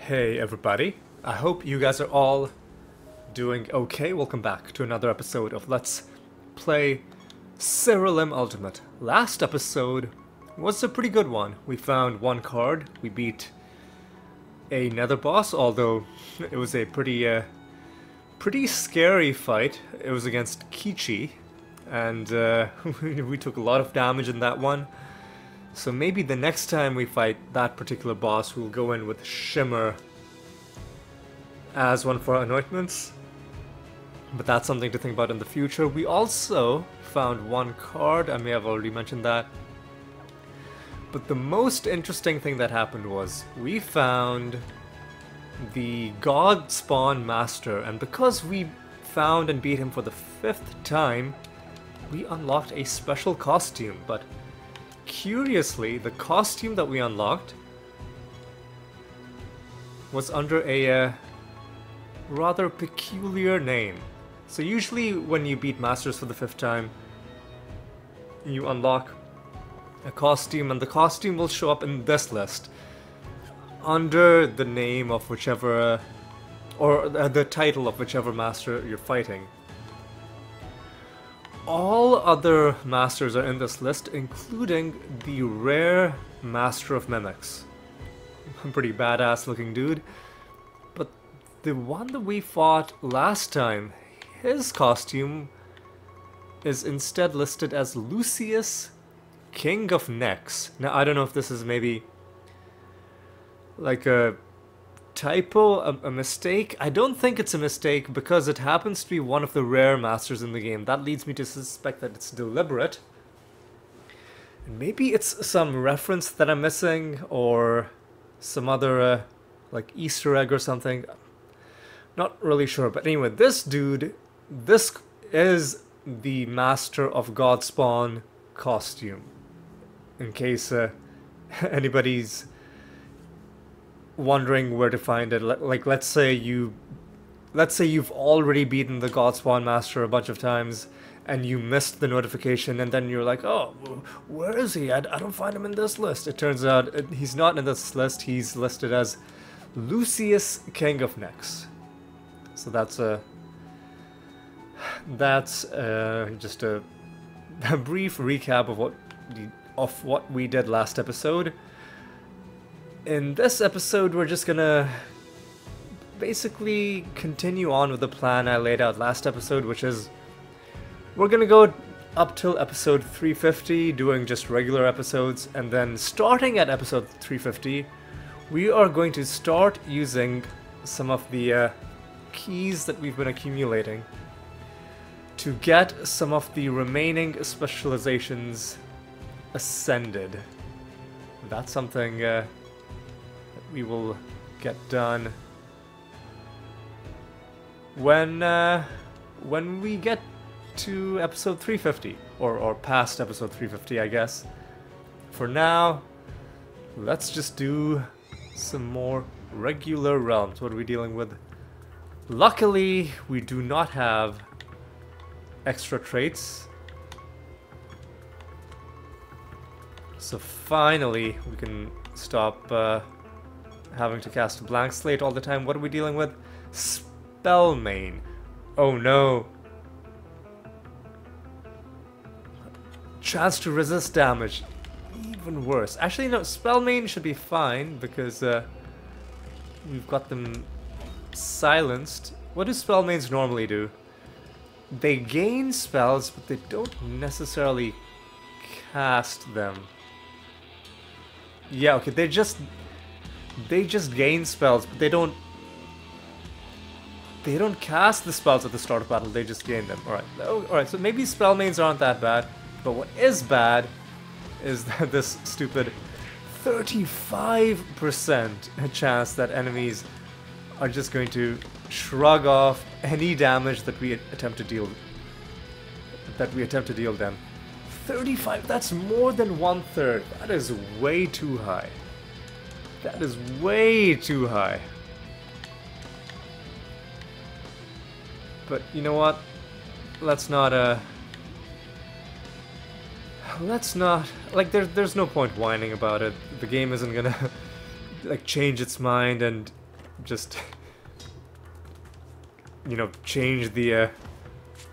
Hey everybody, I hope you guys are all doing okay. Welcome back to another episode of Let's Play Siralim Ultimate. Last episode was a pretty good one. We found one card, we beat a nether boss, although it was a pretty scary fight. It was against Kichi, and we took a lot of damage in that one. So maybe the next time we fight that particular boss, we'll go in with Shimmer as one for our anointments. But that's something to think about in the future. We also found one card, I may have already mentioned that. But the most interesting thing that happened was we found the God Spawn Master, and because we found and beat him for the 5th time, we unlocked a special costume. But curiously, the costume that we unlocked was under a rather peculiar name. So usually when you beat Masters for the 5th time, you unlock a costume, and the costume will show up in this list under the name of whichever, or the title of whichever master you're fighting. All other masters are in this list, including the rare Master of Mimics. A pretty badass looking dude. But the one that we fought last time, his costume is instead listed as Lucius, King of Necks. Now I don't know if this is maybe like a typo, a mistake. I don't think it's a mistake because it happens to be one of the rare masters in the game. That leads me to suspect that it's deliberate. And maybe it's some reference that I'm missing, or some other like Easter egg or something. Not really sure, but anyway, this dude, this is the Master of Godspawn costume. In case anybody's wondering where to find it. Like, let's say you've already beaten the Godspawn Master a bunch of times and you missed the notification, and then you're like, oh, where is he? I don't find him in this list. It turns out he's not in this list. He's listed as Lucius, King of Necks. So that's just a brief recap of what we did last episode. In this episode, we're just gonna basically continue on with the plan I laid out last episode, which is we're gonna go up till episode 350, doing just regular episodes, and then starting at episode 350, we are going to start using some of the keys that we've been accumulating to get some of the remaining specializations ascended. That's something we will get done when we get to episode 350, or past episode 350, I guess. For now, let's just do some more regular realms. What are we dealing with? Luckily, we do not have extra traits, so finally we can stop having to cast a blank slate all the time. What are we dealing with? Spell main. Oh no. Chance to resist damage. Even worse. Actually, no, spell main should be fine because we've got them silenced. What do spell mains normally do? They gain spells, but they don't necessarily cast them. Yeah, okay, they just gain spells, but they don't cast the spells at the start of battle, they just gain them. Alright, so maybe spell mains aren't that bad, but what is bad is that this stupid 35% chance that enemies are just going to shrug off any damage that we attempt to deal them. 35, that's more than 1/3. That is way too high. That is way too high. But you know what? Let's not like there's no point whining about it. The game isn't gonna like change its mind and just, you know, change the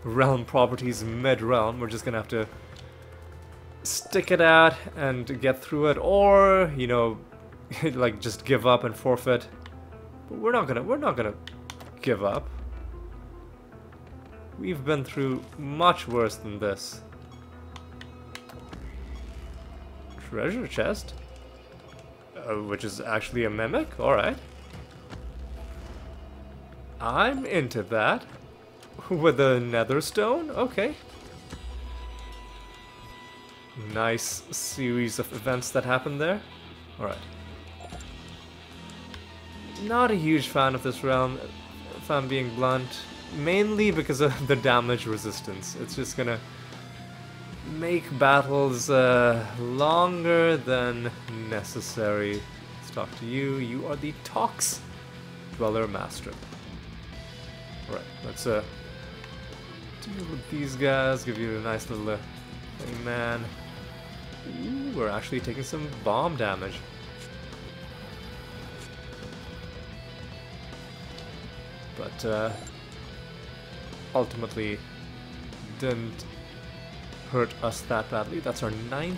realm properties mid-realm. We're just gonna have to stick it out and get through it, or, you know, like just give up and forfeit. But we're not gonna give up. We've been through much worse than this. Treasure chest? Which is actually a mimic? Alright. I'm into that. With a nether stone? Okay. Nice series of events that happened there. Alright. Not a huge fan of this realm, if I'm being blunt. Mainly because of the damage resistance. It's just gonna make battles longer than necessary. Let's talk to you. You are the Tox Dweller Master. Alright, let's deal with these guys. Give you a nice little thing, man. Ooh, we're actually taking some bomb damage. But ultimately didn't hurt us that badly. That's our 9th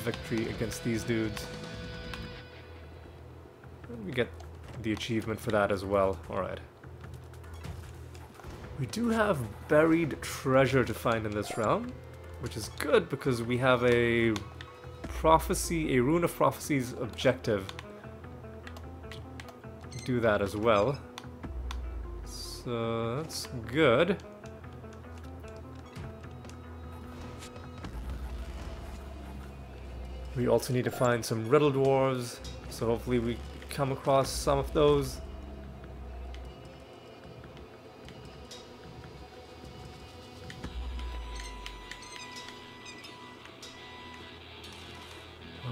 victory against these dudes. We get the achievement for that as well. Alright. We do have buried treasure to find in this realm, which is good because we have a prophecy, a Rune of Prophecies objective to do that as well. So that's good. We also need to find some riddle dwarves, so hopefully we come across some of those.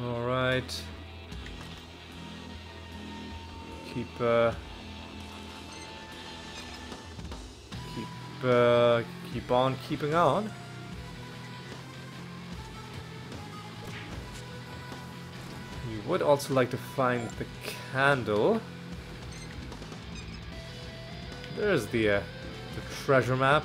Alright. Keep on keeping on. We would also like to find the candle. There's the treasure map.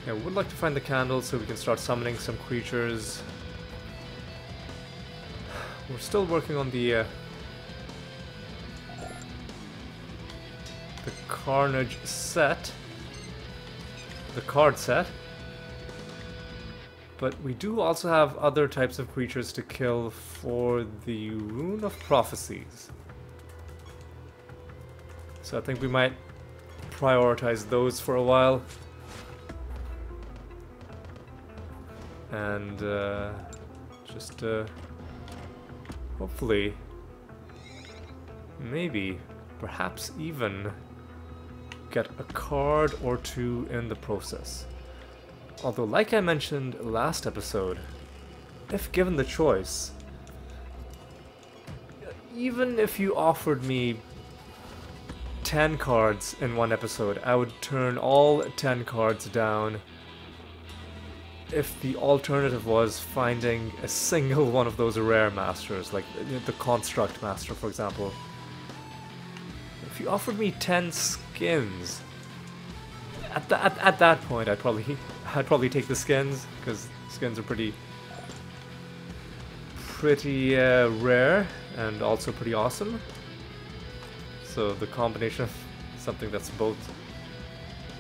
Yeah, we would like to find the candle so we can start summoning some creatures. We're still working on the Carnage set, the card set, but we do also have other types of creatures to kill for the Rune of Prophecies. So I think we might prioritize those for a while. And just hopefully, maybe, perhaps even get a card or two in the process. Although, like I mentioned last episode, if given the choice, even if you offered me 10 cards in one episode, I would turn all 10 cards down if the alternative was finding a single one of those rare masters, like the Construct Master, for example. If you offered me 10 skins, at that point, I'd probably take the skins, because skins are pretty rare and also pretty awesome. So the combination of something that's both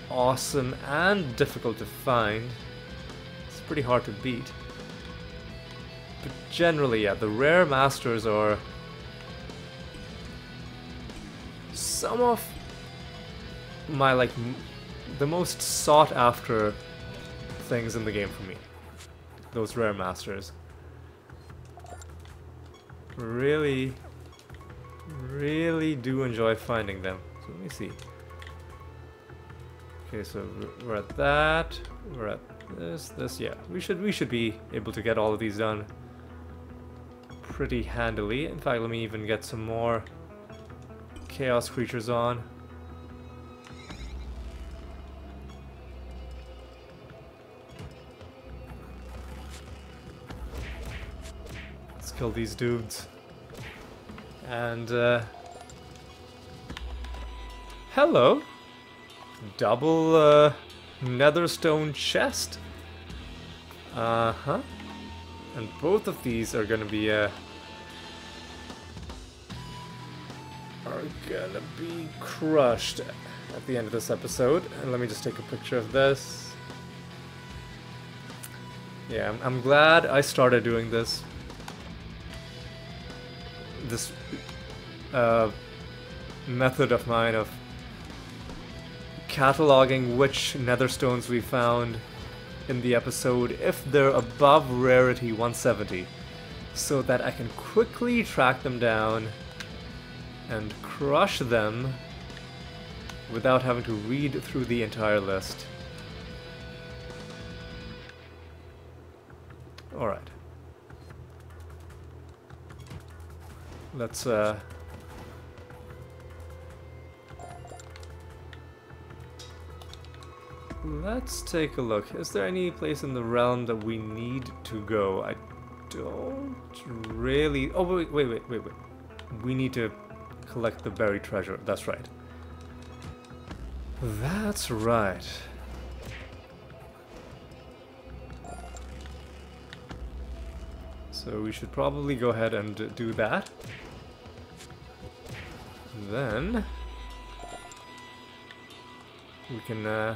awesome and difficult to find, it's pretty hard to beat. But generally, yeah, the rare masters are some of my, like, the most sought after things in the game for me. Those rare masters. Really do enjoy finding them. So let me see. Okay, so we're at that. We're at this. Yeah, we should be able to get all of these done pretty handily. In fact, let me even get some more chaos creatures on. kill these dudes. And, hello! Double, netherstone chest? Uh-huh. And both of these are gonna be, crushed at the end of this episode. And let me just take a picture of this. Yeah, I'm glad I started doing this. This method of mine of cataloging which netherstones we found in the episode if they're above rarity 170, so that I can quickly track them down and crush them without having to read through the entire list. Alright. Let's take a look. Is there any place in the realm that we need to go? I don't really... Oh, wait. We need to collect the buried treasure. That's right. That's right. So we should probably go ahead and do that. Then we can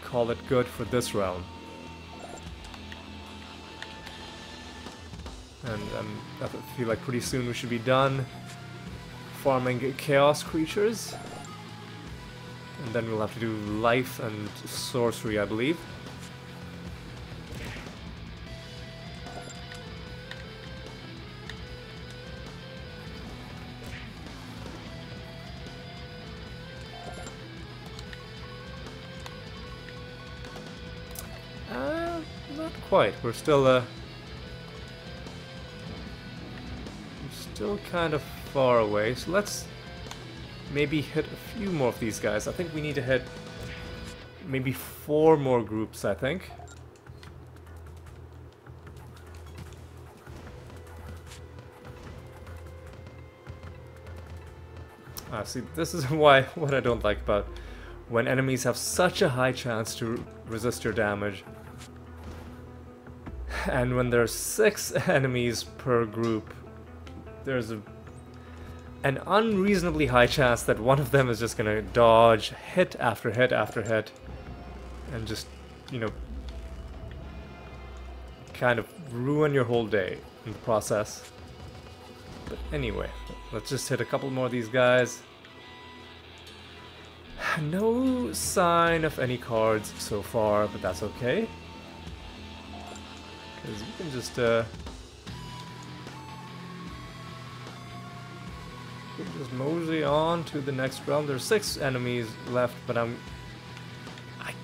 call it good for this round. And I feel like pretty soon we should be done farming chaos creatures. And then we'll have to do life and sorcery, I believe. Not quite. We're still kind of far away, so let's maybe hit a few more of these guys. I think we need to hit maybe 4 more groups, I think. See, this is what I don't like about when enemies have such a high chance to resist your damage. And when there's 6 enemies per group, there's an unreasonably high chance that one of them is just gonna dodge hit after hit after hit and just, you know, kind of ruin your whole day in the process. But anyway, let's just hit a couple more of these guys. No sign of any cards so far, but that's okay. Because you can just mosey on to the next round. There's 6 enemies left, but I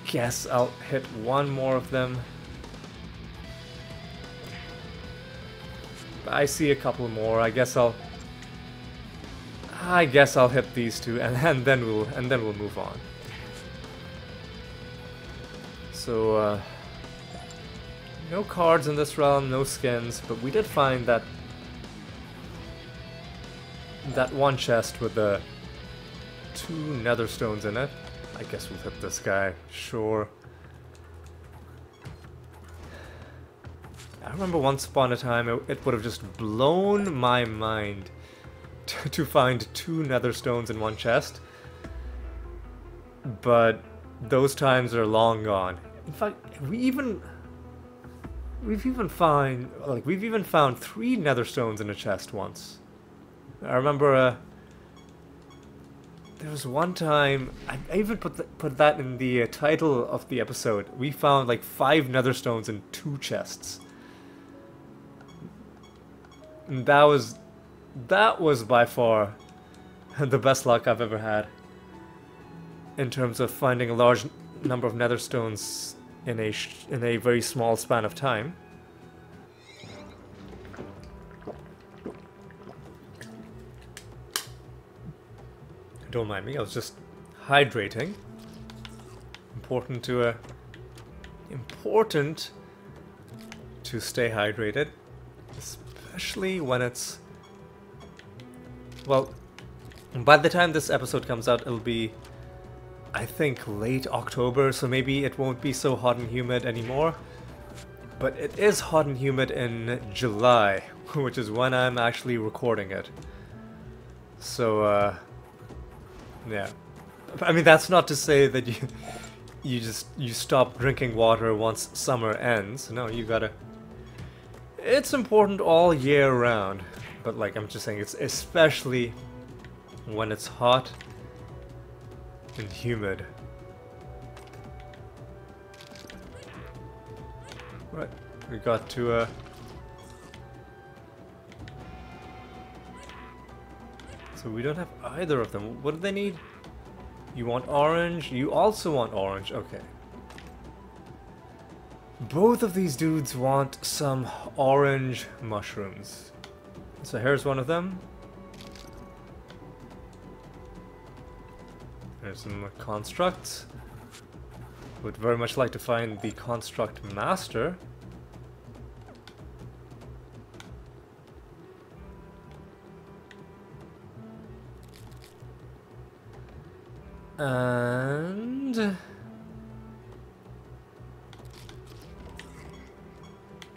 guess I'll hit one more of them. I see a couple more. I guess I'll hit these 2, and then we'll move on. So no cards in this realm, no skins, but we did find that one chest with the 2 nether stones in it. I guess we'll hit this guy, sure. I remember once upon a time it would have just blown my mind to find 2 nether stones in one chest. But those times are long gone. In fact, we've even found 3 nether stones in a chest once. I remember there was one time, I even put that in the title of the episode. We found like 5 nether stones in 2 chests. And that was by far the best luck I've ever had in terms of finding a large number of nether stones in a very small span of time. Don't mind me, I was just hydrating. Important to stay hydrated, especially when it's... Well, by the time this episode comes out, it'll be, I think, late October, so maybe it won't be so hot and humid anymore. But it is hot and humid in July, which is when I'm actually recording it. So, yeah. I mean, that's not to say that you stop drinking water once summer ends. No, you gotta... It's important all year round. But, like, I'm just saying, it's especially when it's hot and humid. Right, we got to, so we don't have either of them. What do they need? You want orange? You also want orange. Okay. Both of these dudes want some orange mushrooms. So here's one of them. There's some constructs. Would very much like to find the construct master. And...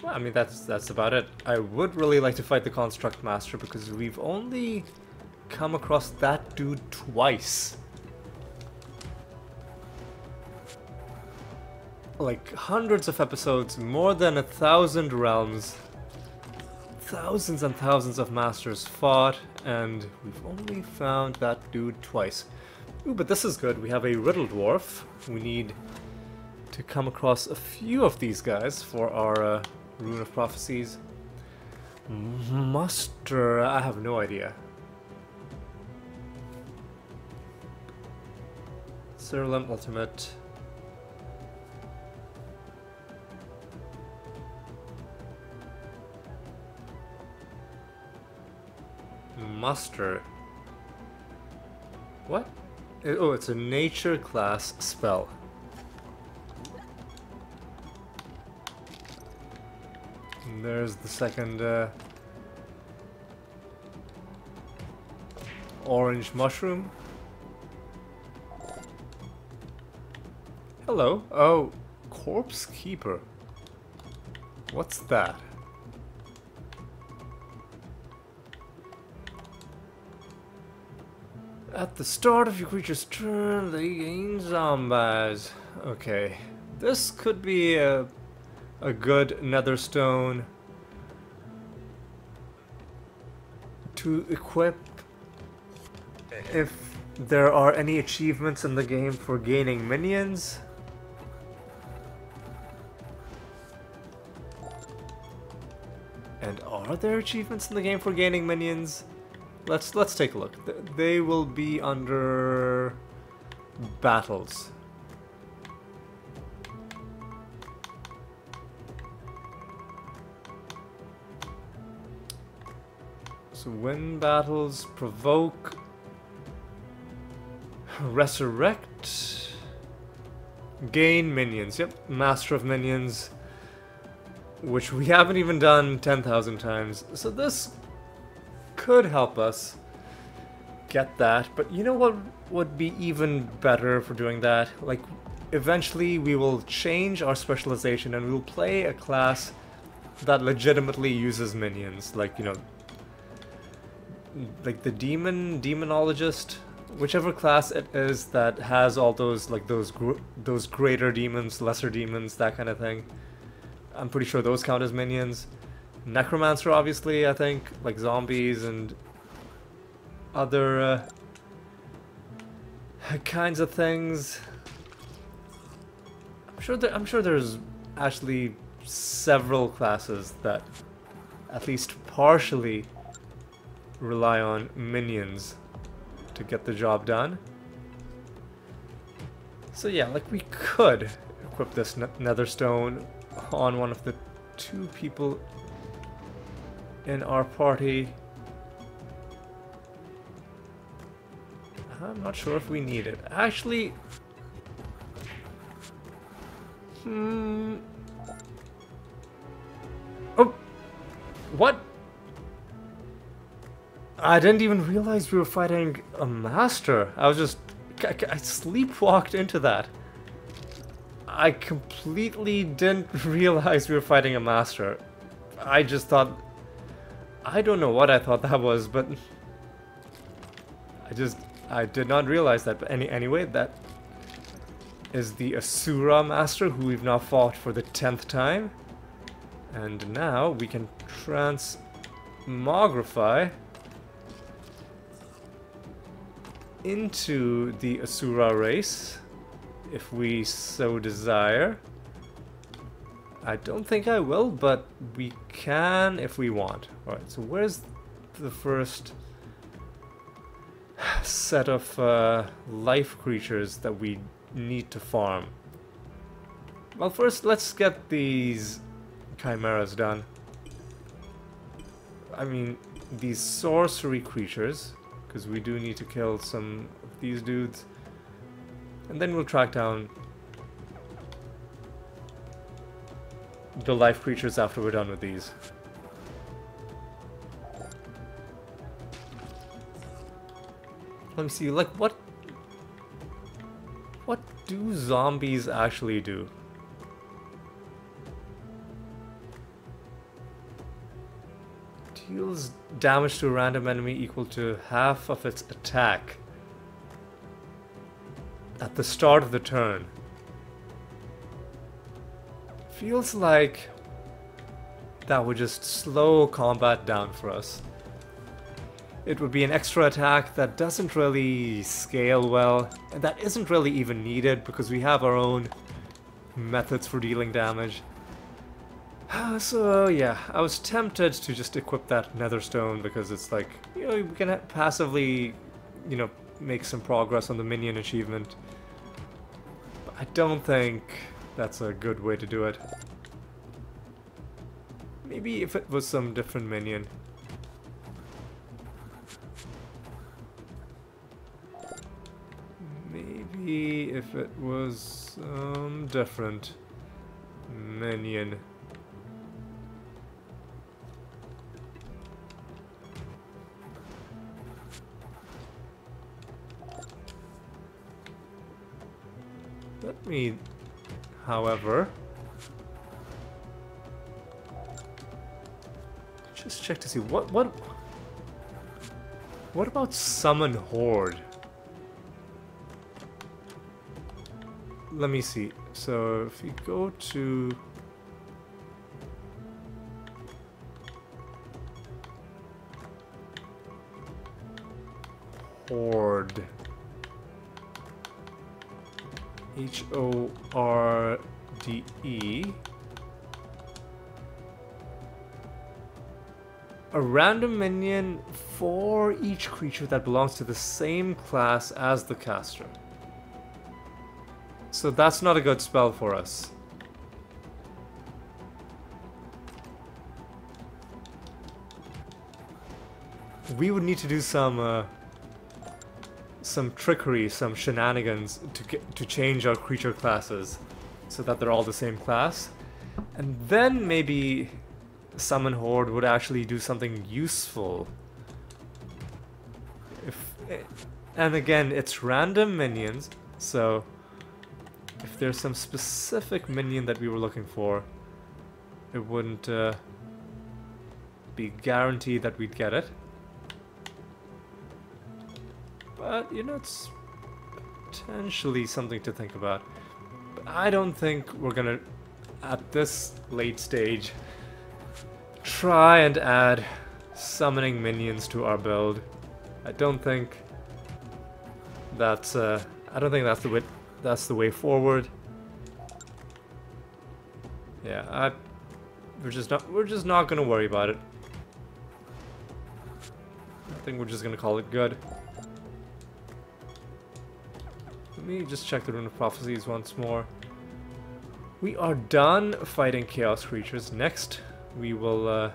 well, I mean, that's about it. I would really like to fight the construct master because we've only come across that dude twice. Like hundreds of episodes, more than 1,000 realms, thousands and thousands of masters fought, and we've only found that dude twice. Ooh, but this is good. We have a riddle dwarf. We need to come across a few of these guys for our Rune of Prophecies. Muster, I have no idea. Siralim Ultimate. Muster. What? Oh, it's a nature class spell. And there's the second orange mushroom. Hello. Oh, Corpse Keeper. What's that? At the start of your creature's turn, they gain zombies. Okay, this could be a good netherstone to equip if there are any achievements in the game for gaining minions. And are there achievements in the game for gaining minions? Let's take a look. They will be under battles. So win battles, provoke, resurrect, gain minions. Yep, Master of Minions, which we haven't even done 10,000 times. So this could help us get that, but you know what would be even better for doing that? Like, eventually we will change our specialization and we will play a class that legitimately uses minions, like, you know, like the demonologist, whichever class it is that has all those, like, those greater demons, lesser demons, that kind of thing. I'm pretty sure those count as minions. Necromancer, obviously, I think, like zombies and other kinds of things. I'm sure there's actually several classes that at least partially rely on minions to get the job done. So yeah, like, we could equip this netherstone on one of the two people in our party. I'm not sure if we need it. Actually, What? I didn't even realize we were fighting a master. I was just... I sleepwalked into that. I completely didn't realize we were fighting a master. I just thought... I don't know what I thought that was, but... I did not realize that. But anyway, that is the Asura master who we've now fought for the 10th time. And now we can transmogrify into the Asura race, if we so desire. I don't think I will, but we can if we want. Alright, so where's the first set of life creatures that we need to farm? Well, first let's get these chimeras done. I mean, these sorcery creatures, because we do need to kill some of these dudes. And then we'll track down the life creatures after we're done with these. Let me see, like, what do zombies actually do? Deals damage to a random enemy equal to half of its attack at the start of the turn. Feels like that would just slow combat down for us. It would be an extra attack that doesn't really scale well, and that isn't really even needed because we have our own methods for dealing damage. So yeah, I was tempted to just equip that netherstone because it's like, you know, we can passively, you know, make some progress on the minion achievement. But I don't think that's a good way to do it. Maybe if it was some different minion. Maybe if it was some different minion. Let me, however, just check to see what about summon horde? Let me see. So if you go to horde, HORDE, a random minion for each creature that belongs to the same class as the caster. So that's not a good spell for us. We would need to do some trickery, some shenanigans to change our creature classes so that they're all the same class. And then maybe Summon Horde would actually do something useful. And again, it's random minions, so if there's some specific minion that we were looking for, it wouldn't be guaranteed that we'd get it. But, you know, it's potentially something to think about. But I don't think we're gonna, at this late stage, try and add summoning minions to our build. I don't think that's the way forward. Yeah, we're just not gonna worry about it. I think we're just gonna call it good. Let me just check the Rune of Prophecies once more. We are done fighting chaos creatures. Next, we will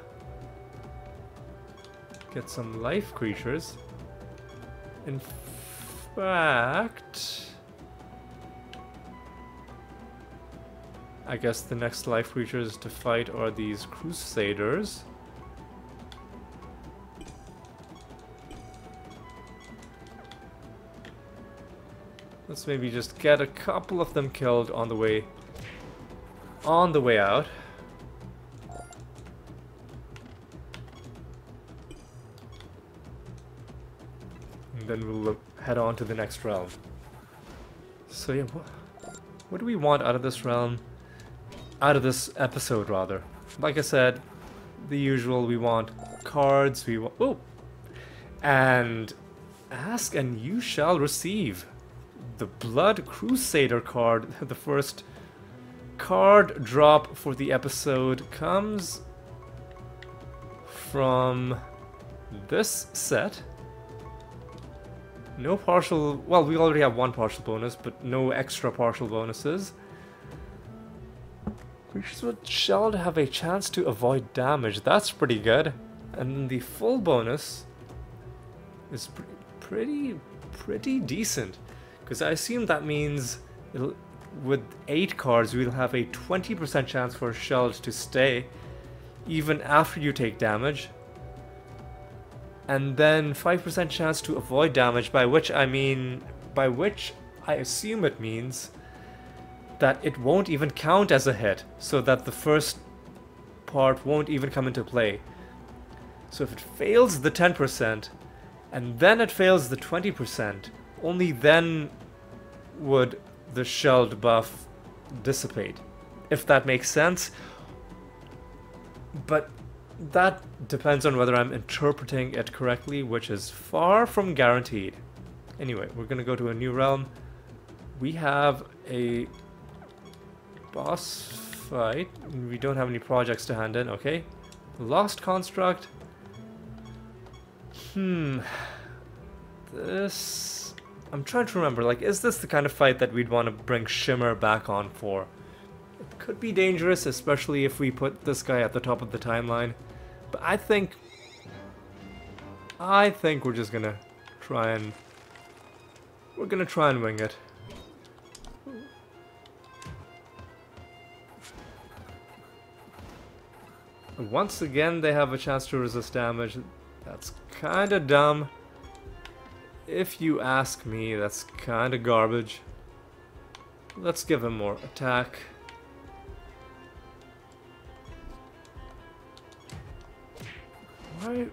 get some life creatures. In fact, I guess the next life creatures to fight are these Crusaders. Let's maybe just get a couple of them killed on the way out. And then we'll head on to the next realm. So yeah, what do we want out of this realm? Out of this episode, rather. Like I said, the usual, we want cards, we want... Oh! And ask and you shall receive. The Blood Crusader card, the first card drop for the episode, comes from this set. No partial... Well, we already have one partial bonus, but no extra partial bonuses. Creatures with shall have a chance to avoid damage. That's pretty good. And the full bonus is pretty decent. Because I assume that means with 8 cards, we'll have a 20% chance for Shelled to stay even after you take damage. And then 5% chance to avoid damage, by which I assume it means that it won't even count as a hit, so that the first part won't even come into play. So if it fails the 10%, and then it fails the 20%, only then would the Shelled buff dissipate, if that makes sense. But that depends on whether I'm interpreting it correctly, which is far from guaranteed. Anyway, we're gonna go to a new realm. We have a boss fight. We don't have any projects to hand in, okay. Lost Construct. This... I'm trying to remember, like, is this the kind of fight that we'd want to bring Shimmer back on for? It could be dangerous, especially if we put this guy at the top of the timeline. But I think we're just gonna try and... We're gonna try and wing it. Once again, they have a chance to resist damage. That's kinda dumb. If you ask me, that's kinda garbage. Let's give him more attack. Why?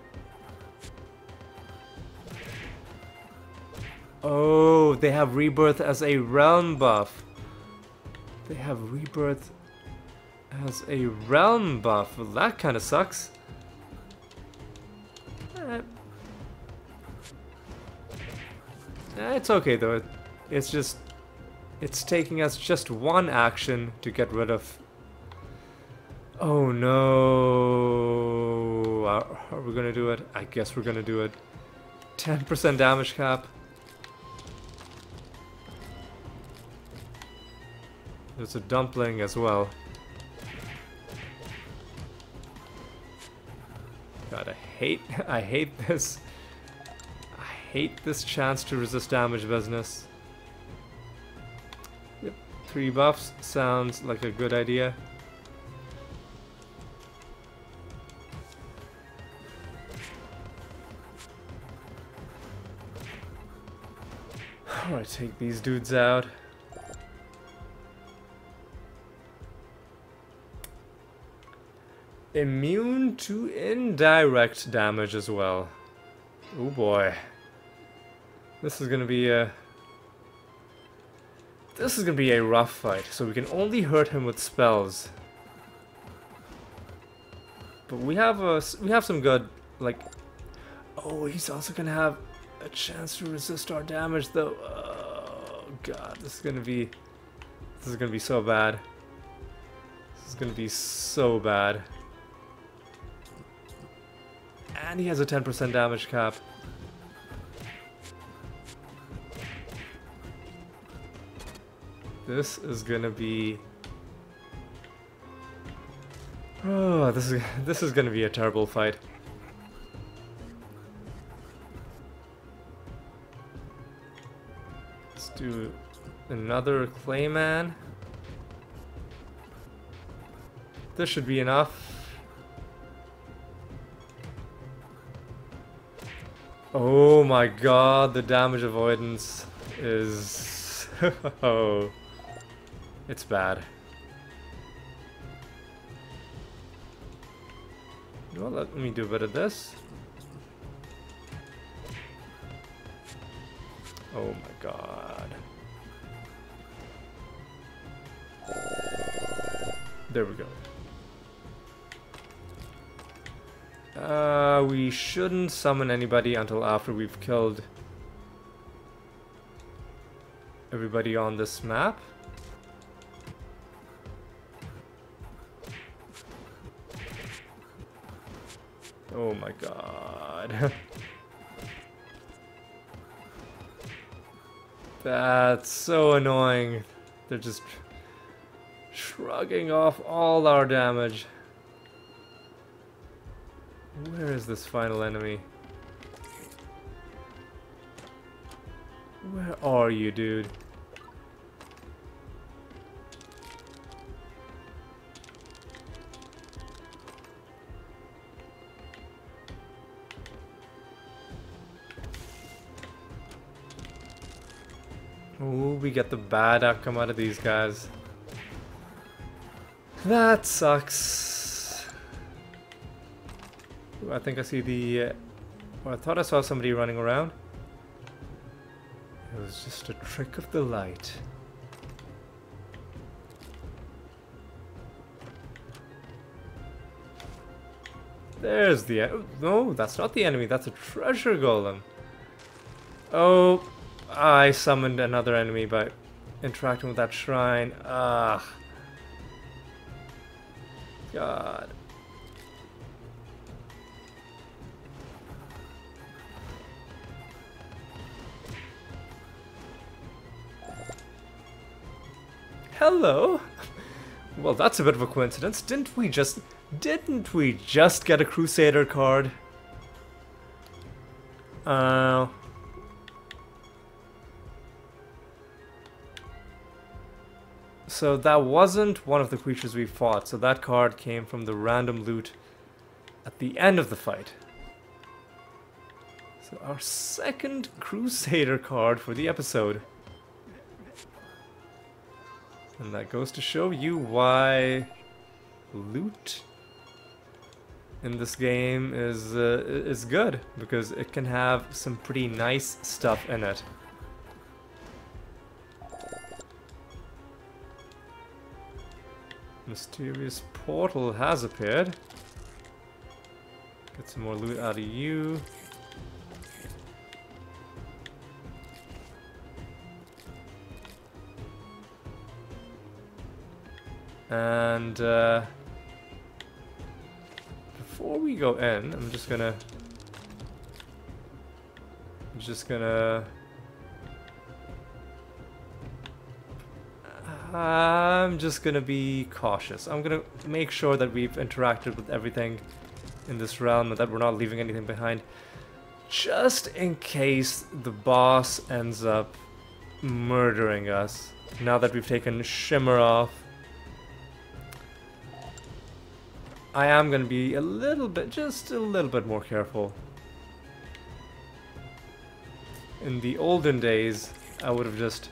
Oh, they have Rebirth as a realm buff. They have Rebirth as a realm buff. Well, that kind of sucks. It's okay though. It's just... It's taking us just one action to get rid of... Oh no... Are we gonna do it? I guess we're gonna do it. 10% damage cap. There's a dumpling as well. God, I hate this. I hate this chance to resist damage business. Yep, 3 buffs sounds like a good idea. Alright, take these dudes out. Immune to indirect damage as well. Oh boy. This is gonna be a rough fight. So we can only hurt him with spells. But we have some good, like... Oh, he's also gonna have a chance to resist our damage though. Oh god, this is gonna be so bad. This is gonna be so bad. And he has a 10% damage cap. This is gonna be... Oh, this is gonna be a terrible fight. Let's do another Clayman. This should be enough. Oh my god, the damage avoidance is Oh, it's bad. Well, let me do a bit of this. Oh my god. There we go. We shouldn't summon anybody until after we've killed everybody on this map. Oh my god. That's so annoying. They're just shrugging off all our damage. Where is this final enemy? Where are you, dude? Oh, we get the bad outcome out of these guys. That sucks. Ooh, I think I see the... well, I thought I saw somebody running around. It was just a trick of the light. There's the... no, that's not the enemy. That's a treasure golem. Oh... I summoned another enemy by interacting with that shrine. Ah. God. Hello. Well, that's a bit of a coincidence. Didn't we just get a Crusader card? So that wasn't one of the creatures we fought, so that card came from the random loot at the end of the fight. So our second Crusader card for the episode. And that goes to show you why loot in this game is good, because it can have some pretty nice stuff in it. Mysterious portal has appeared. Get some more loot out of you. And before we go in, I'm just gonna be cautious. I'm gonna make sure that we've interacted with everything in this realm and that we're not leaving anything behind, just in case the boss ends up murdering us now that we've taken Shimmer off. I am gonna be just a little bit more careful. In the olden days, I would have just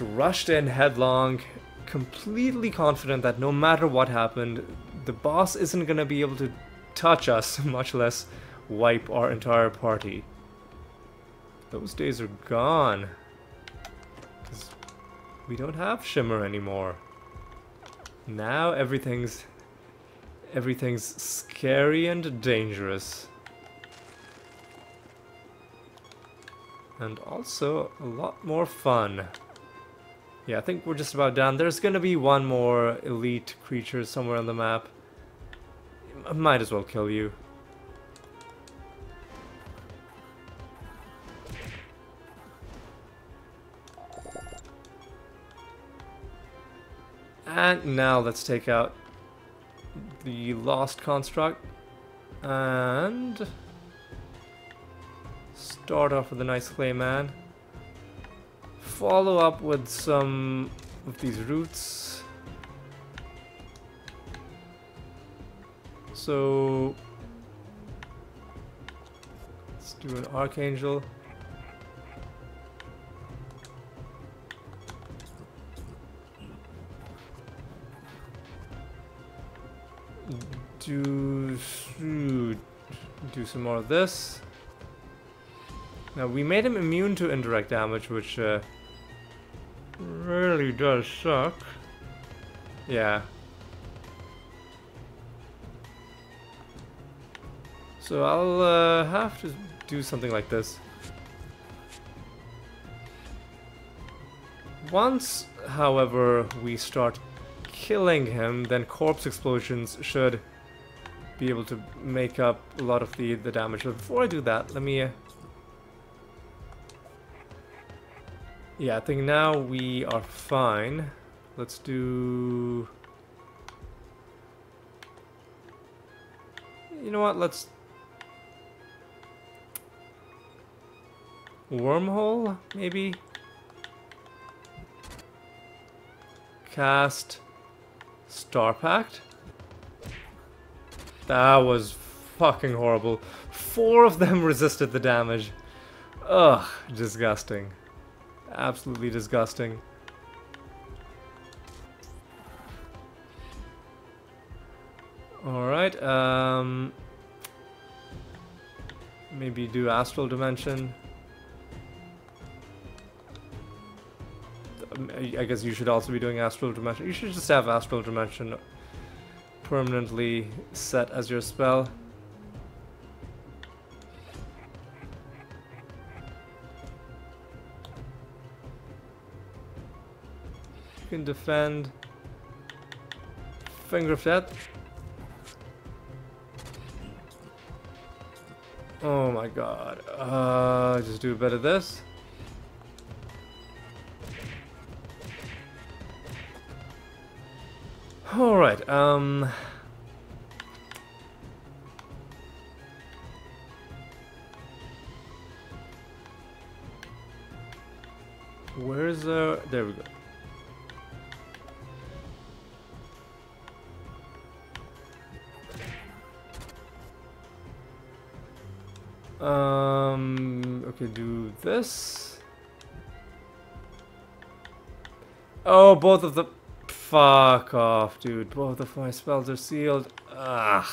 rushed in headlong, completely confident that no matter what happened, the boss isn't gonna be able to touch us, much less wipe our entire party. Those days are gone, 'cause we don't have Shimmer anymore. Now everything's scary and dangerous. And also a lot more fun. Yeah, I think we're just about done. There's gonna be one more elite creature somewhere on the map. I might as well kill you. And now let's take out the Lost Construct and start off with a nice Clayman. Follow up with some of these roots. So let's do an Archangel. do some more of this. Now we made him immune to indirect damage, which really does suck. Yeah. So I'll have to do something like this. Once, however, we start killing him, then corpse explosions should be able to make up a lot of the damage. But before I do that, let me... yeah, I think now we are fine. Let's do... you know what, let's... wormhole, maybe? Cast Star Pact. That was fucking horrible. 4 of them resisted the damage. Ugh, disgusting. Absolutely disgusting. Alright, maybe do Astral Dimension. I guess you should also be doing Astral Dimension. You should just have Astral Dimension permanently set as your spell. You can defend. Finger of Death. Oh my god. Just do a bit of this. Alright, where's there we go. Okay, do this. Oh, both of the... fuck off, dude. Both of my spells are sealed. Ugh.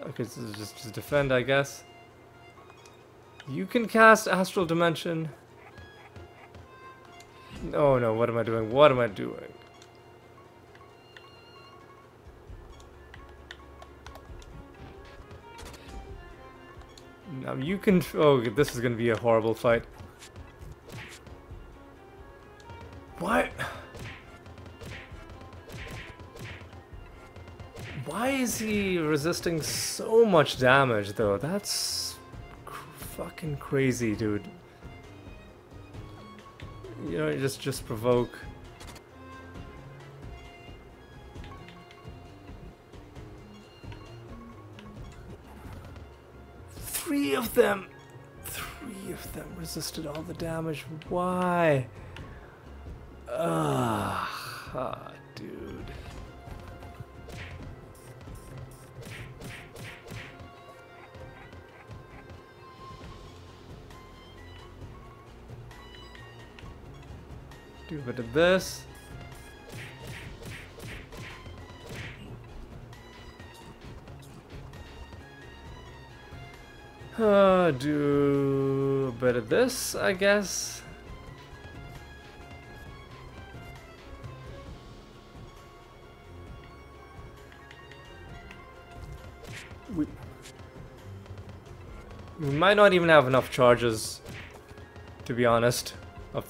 Okay, so just defend, I guess. You can cast Astral Dimension. Oh no, what am I doing? What am I doing? Now you can... oh, this is gonna be a horrible fight. What? Why is he resisting so much damage, though? That's fucking crazy, dude. You know, just provoke. Three of them resisted all the damage. Why? Dude. Do a bit of this. Do a bit of this, I guess. We might not even have enough charges, to be honest, of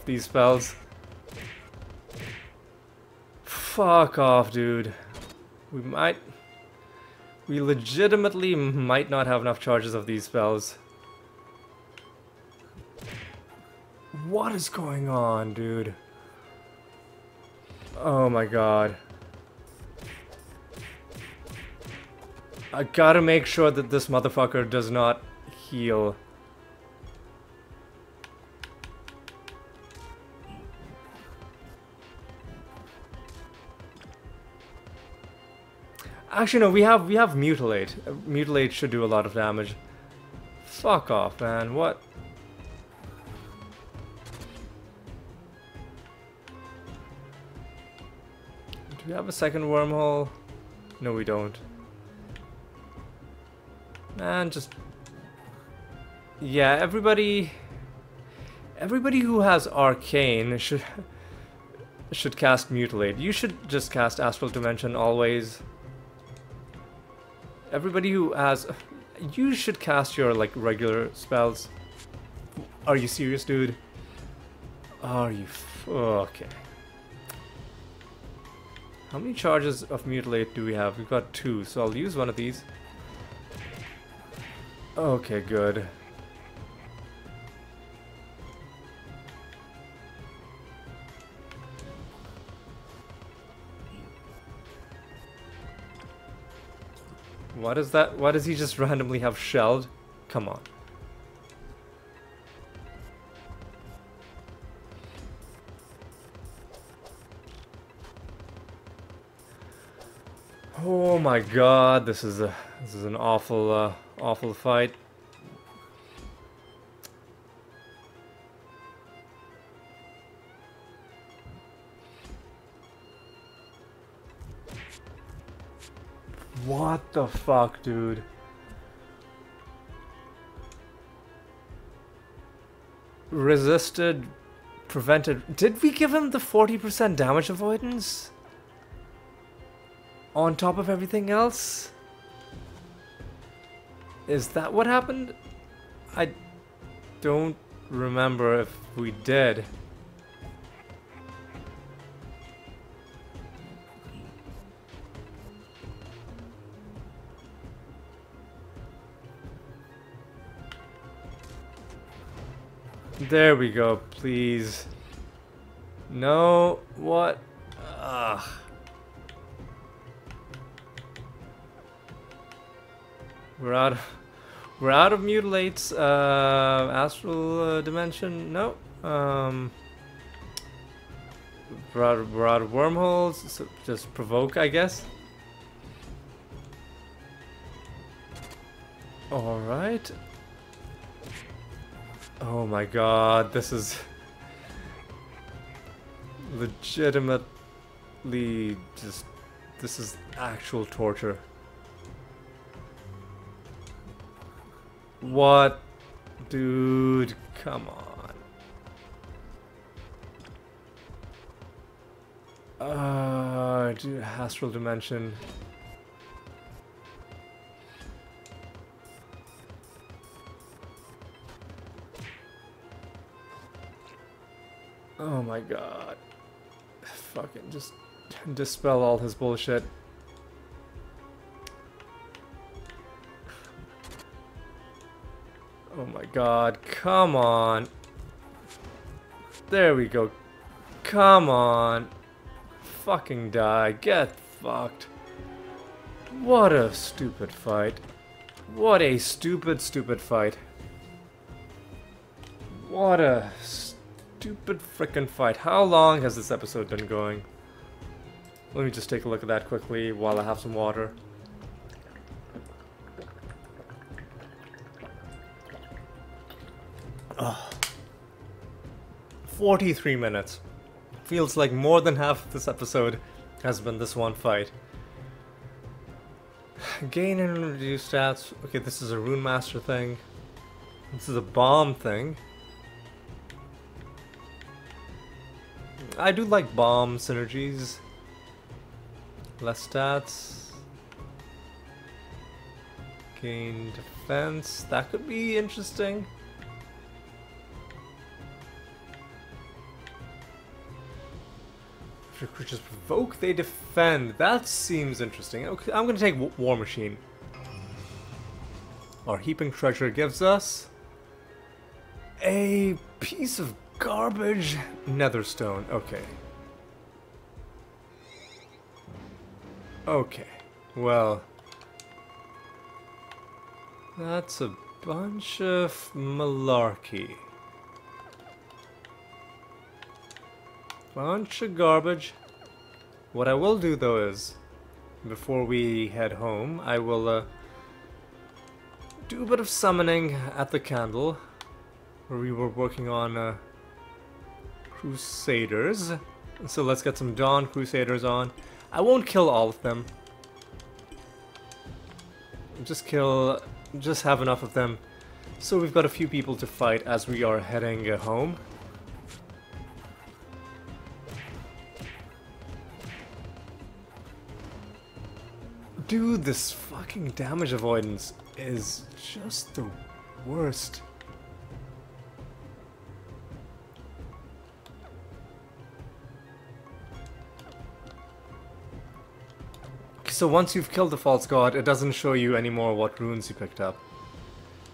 these spells. Fuck off, dude. We legitimately might not have enough charges of these spells. What is going on, dude? Oh my god. I gotta make sure that this motherfucker does not heal. Actually, no, we have Mutilate. Mutilate should do a lot of damage. Fuck off, man. What? Do we have a second wormhole? No, we don't. And just... Yeah, everybody who has Arcane should cast Mutilate. You should just cast Astral Dimension always. Everybody who has... You should cast your, like, regular spells. Are you serious, dude? Are you... Okay. How many charges of Mutilate do we have? We've got 2, so I'll use one of these. Okay, good. What is that? Why does he just randomly have shelled? Come on. Oh my god, this is an awful awful fight. What the fuck, dude? Resisted, prevented. Did we give him the 40% damage avoidance? On top of everything else? Is that what happened? I don't remember if we did. There we go, please. No, what? Ugh. We're out of mutilates. Astral dimension. No. We're out of wormholes. So just provoke, I guess. All right. Oh my god, this is legitimately just, this is actual torture. What? Dude, come on. Dude, Astral Dimension. Oh my god. Fucking just dispel all his bullshit. Oh my god, come on. There we go. Come on. Fucking die. Get fucked. What a stupid fight. What a stupid fight. What a stupid frickin' fight. How long has this episode been going? Let me just take a look at that quickly while I have some water. Ugh. 43 minutes. Feels like more than half of this episode has been this one fight. Gain and reduce stats. Okay, this is a Rune Master thing. This is a bomb thing. I do like bomb synergies. Less stats. Gain defense. That could be interesting. If creatures provoke, they defend. That seems interesting. Okay, I'm gonna take War Machine. Our heaping treasure gives us a piece of garbage netherstone. Okay. Okay. Well, that's a bunch of malarkey. Bunch of garbage. What I will do though is, before we head home, I will do a bit of summoning at the candle, where we were working on Crusaders. So let's get some Dawn Crusaders on. I won't kill all of them. Just kill... just have enough of them. So we've got a few people to fight as we are heading home. Dude, this fucking damage avoidance is just the worst. So once you've killed the false god, it doesn't show you anymore what runes you picked up.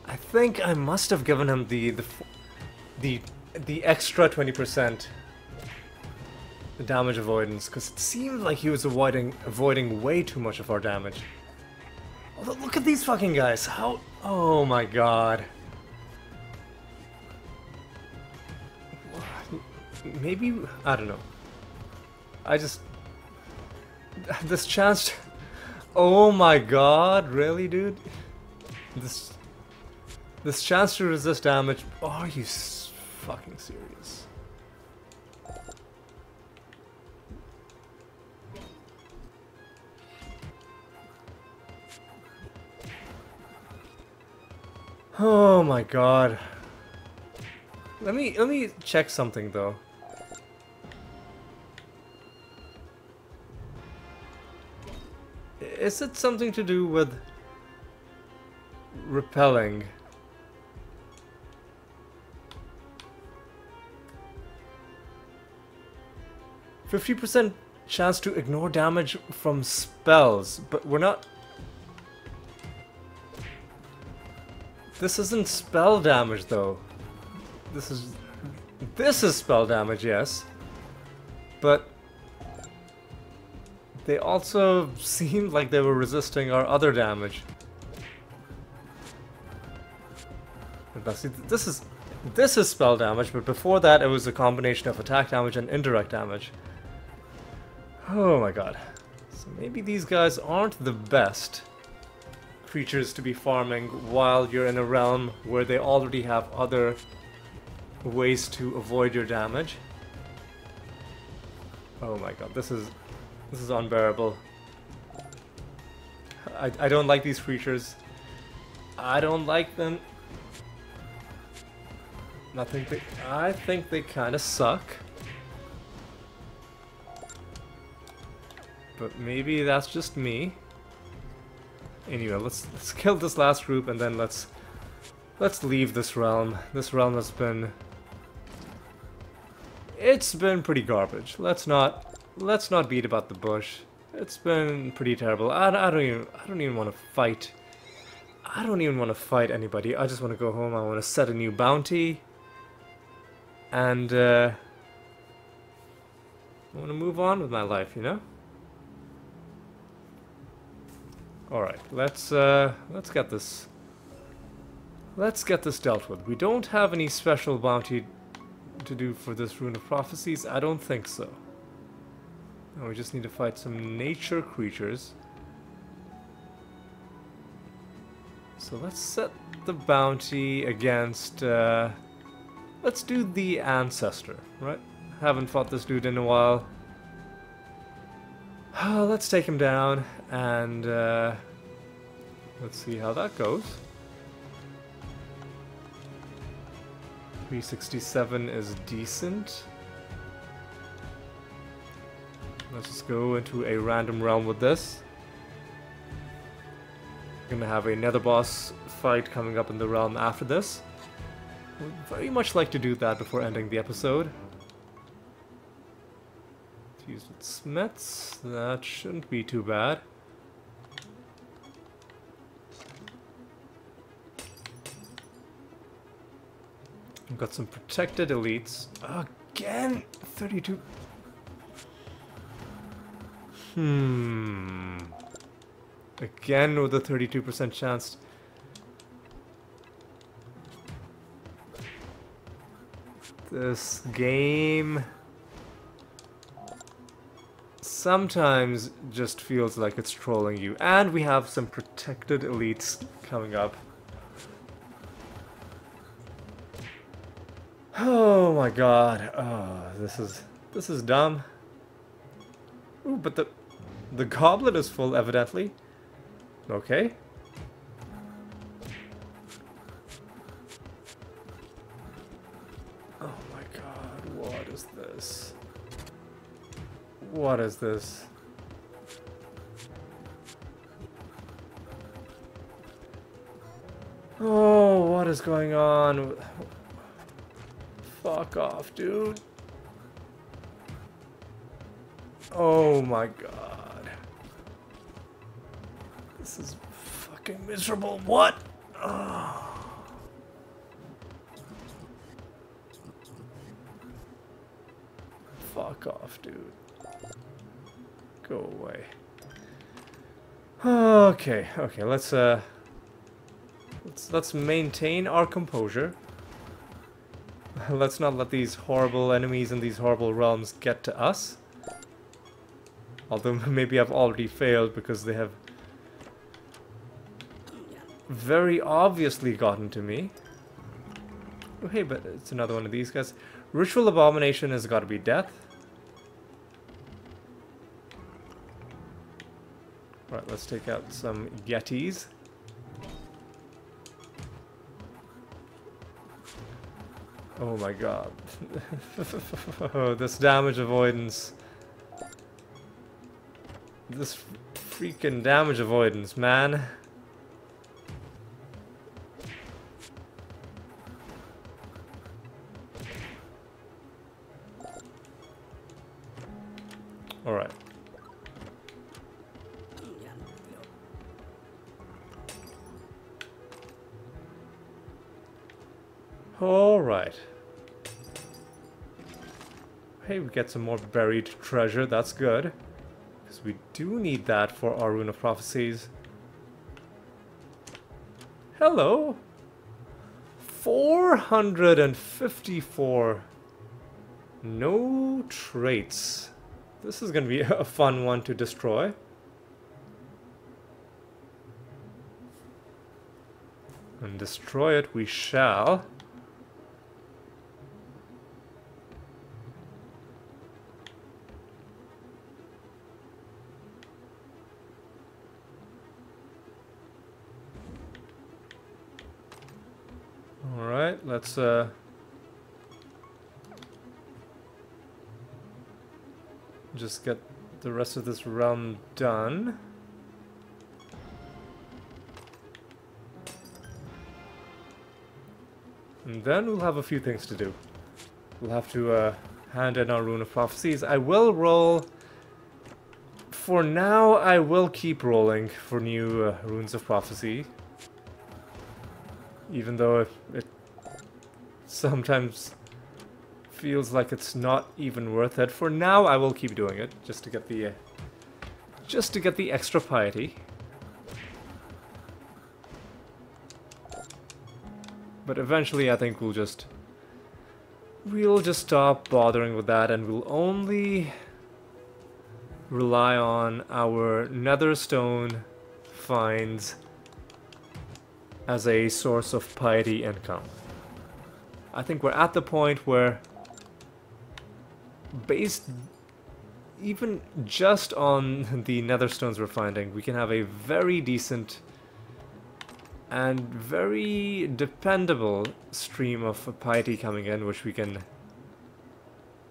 I think I must have given him the extra 20% damage avoidance, because it seemed like he was avoiding way too much of our damage. Although look at these fucking guys. How? Oh my god. Maybe I don't know. I just this chance. Oh my god, really, dude? This chance to resist damage. Oh, are you fucking serious? Oh my god. Let me check something though. Is it something to do with repelling? %50 chance to ignore damage from spells, but we're not... This isn't spell damage though. This is spell damage, yes. But they also seemed like they were resisting our other damage. But see, this is spell damage, but before that it was a combination of attack damage and indirect damage. Oh my god. So maybe these guys aren't the best creatures to be farming while you're in a realm where they already have other ways to avoid your damage. Oh my god, this is unbearable. I don't like these creatures. I don't like them. I think they kind of suck. But maybe that's just me. Anyway, let's kill this last group and then let's leave this realm. This realm has been... It's been pretty garbage. Let's not beat about the bush. It's been pretty terrible. I don't even want to fight. I don't even want to fight anybody. I just want to go home. I want to set a new bounty. And I want to move on with my life, you know? Alright, let's get this. Let's get this dealt with. We don't have any special bounty to do for this Rune of Prophecies. I don't think so. No, we just need to fight some nature creatures. So let's set the bounty against... let's do the Ancestor, right? Haven't fought this dude in a while. Let's take him down and let's see how that goes. 367 is decent. Let's just go into a random realm with this. We're gonna have a nether boss fight coming up in the realm after this. Would very much like to do that before ending the episode. Fused with smiths, that shouldn't be too bad. We've got some protected elites. Again, 32. Again with a 32% chance. This game sometimes just feels like it's trolling you. And we have some protected elites coming up. Oh my god. Oh, this is dumb. Ooh, but the goblet is full, evidently. Okay. What is this? Oh, what is going on? Fuck off, dude. Oh my god. This is fucking miserable. What? Oh. Fuck off, dude. Go away. Okay, okay, let's maintain our composure. Let's not let these horrible enemies in these horrible realms get to us. Although maybe I've already failed because they have very obviously gotten to me. Oh, hey, but it's another one of these guys. Ritual abomination has got to be death. Right, let's take out some yetis. Oh my god. Oh, this damage avoidance. This freaking damage avoidance, man. Alright. Alright. Hey, we get some more buried treasure, that's good. Because we do need that for our Rune of Prophecies. Hello! 454. No traits. This is gonna be a fun one to destroy. And destroy it we shall. Alright, let's just get the rest of this realm done. And then we'll have a few things to do. We'll have to hand in our Rune of Prophecies. I will roll... For now, I will keep rolling for new Runes of Prophecy. Even though it sometimes feels like it's not even worth it. For now, I will keep doing it just to get the extra piety. But eventually, I think we'll just stop bothering with that, and we'll only rely on our Netherstone finds as a source of piety income. I think we're at the point where, based even just on the netherstones we're finding, we can have a very decent and very dependable stream of piety coming in, which we can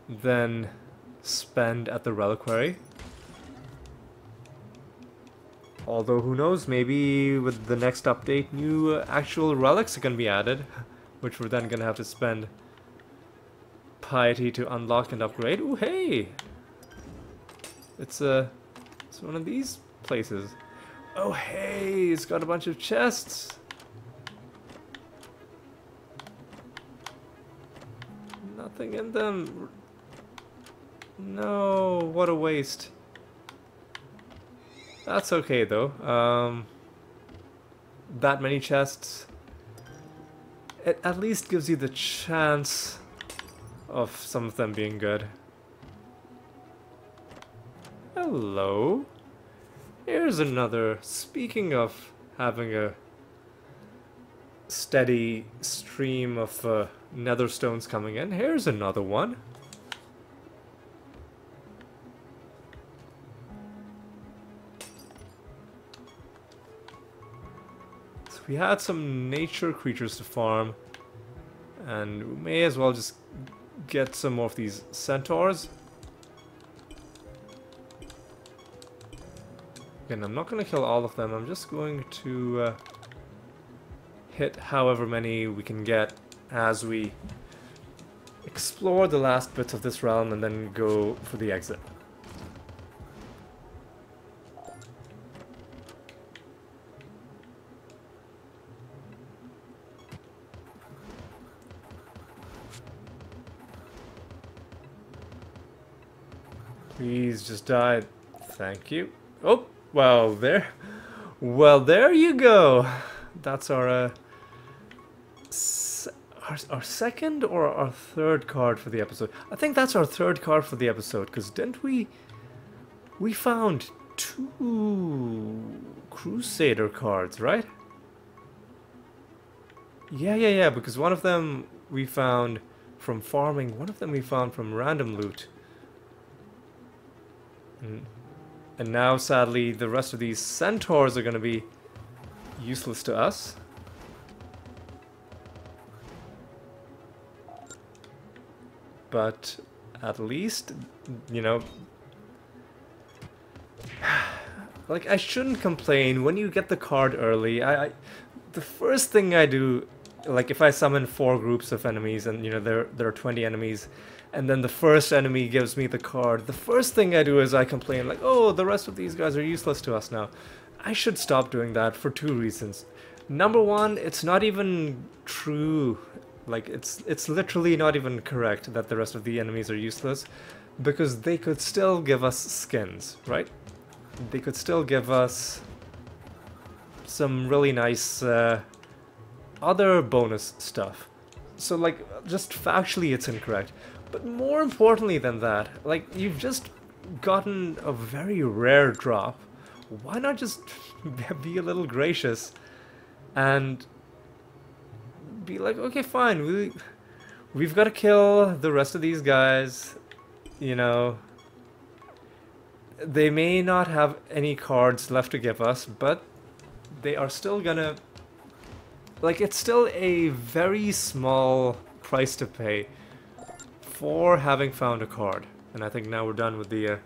then spend at the reliquary. Although, who knows, maybe with the next update, new actual relics are going to be added, which we're then going to have to spend piety to unlock and upgrade. Ooh, hey! It's one of these places. Oh, hey! It's got a bunch of chests! Nothing in them. No, what a waste. That's okay though. That many chests, it at least gives you the chance of some of them being good. Hello. Here's another. Speaking of having a steady stream of netherstones coming in, here's another one. We had some nature creatures to farm, and we may as well just get some more of these centaurs. Again, I'm not going to kill all of them. I'm just going to hit however many we can get as we explore the last bits of this realm and then go for the exit. Please just die. Thank you. Oh, well there. Well, there you go. That's our our second or our third card for the episode. I think that's our third card for the episode, because didn't we found 2 Crusader cards, right? Yeah, because one of them we found from farming, one of them we found from random loot. And now, sadly, the rest of these centaurs are going to be useless to us. But at least, you know, like, I shouldn't complain when you get the card early. The first thing I do, like, if I summon 4 groups of enemies and, you know, there are 20 enemies, and then the first enemy gives me the card, the first thing I do is I complain, like, oh, the rest of these guys are useless to us now. I should stop doing that for 2 reasons. Number one, it's not even true. Like, it's literally not even correct that the rest of the enemies are useless, because they could still give us skins, right? They could still give us some really nice other bonus stuff. So, like, just factually it's incorrect. But more importantly than that, like, you've just gotten a very rare drop. Why not just be a little gracious and be like, okay, fine, we've got to kill the rest of these guys, you know. They may not have any cards left to give us, but they are still gonna... Like, it's still a very small price to pay for having found a card. And I think now we're done with the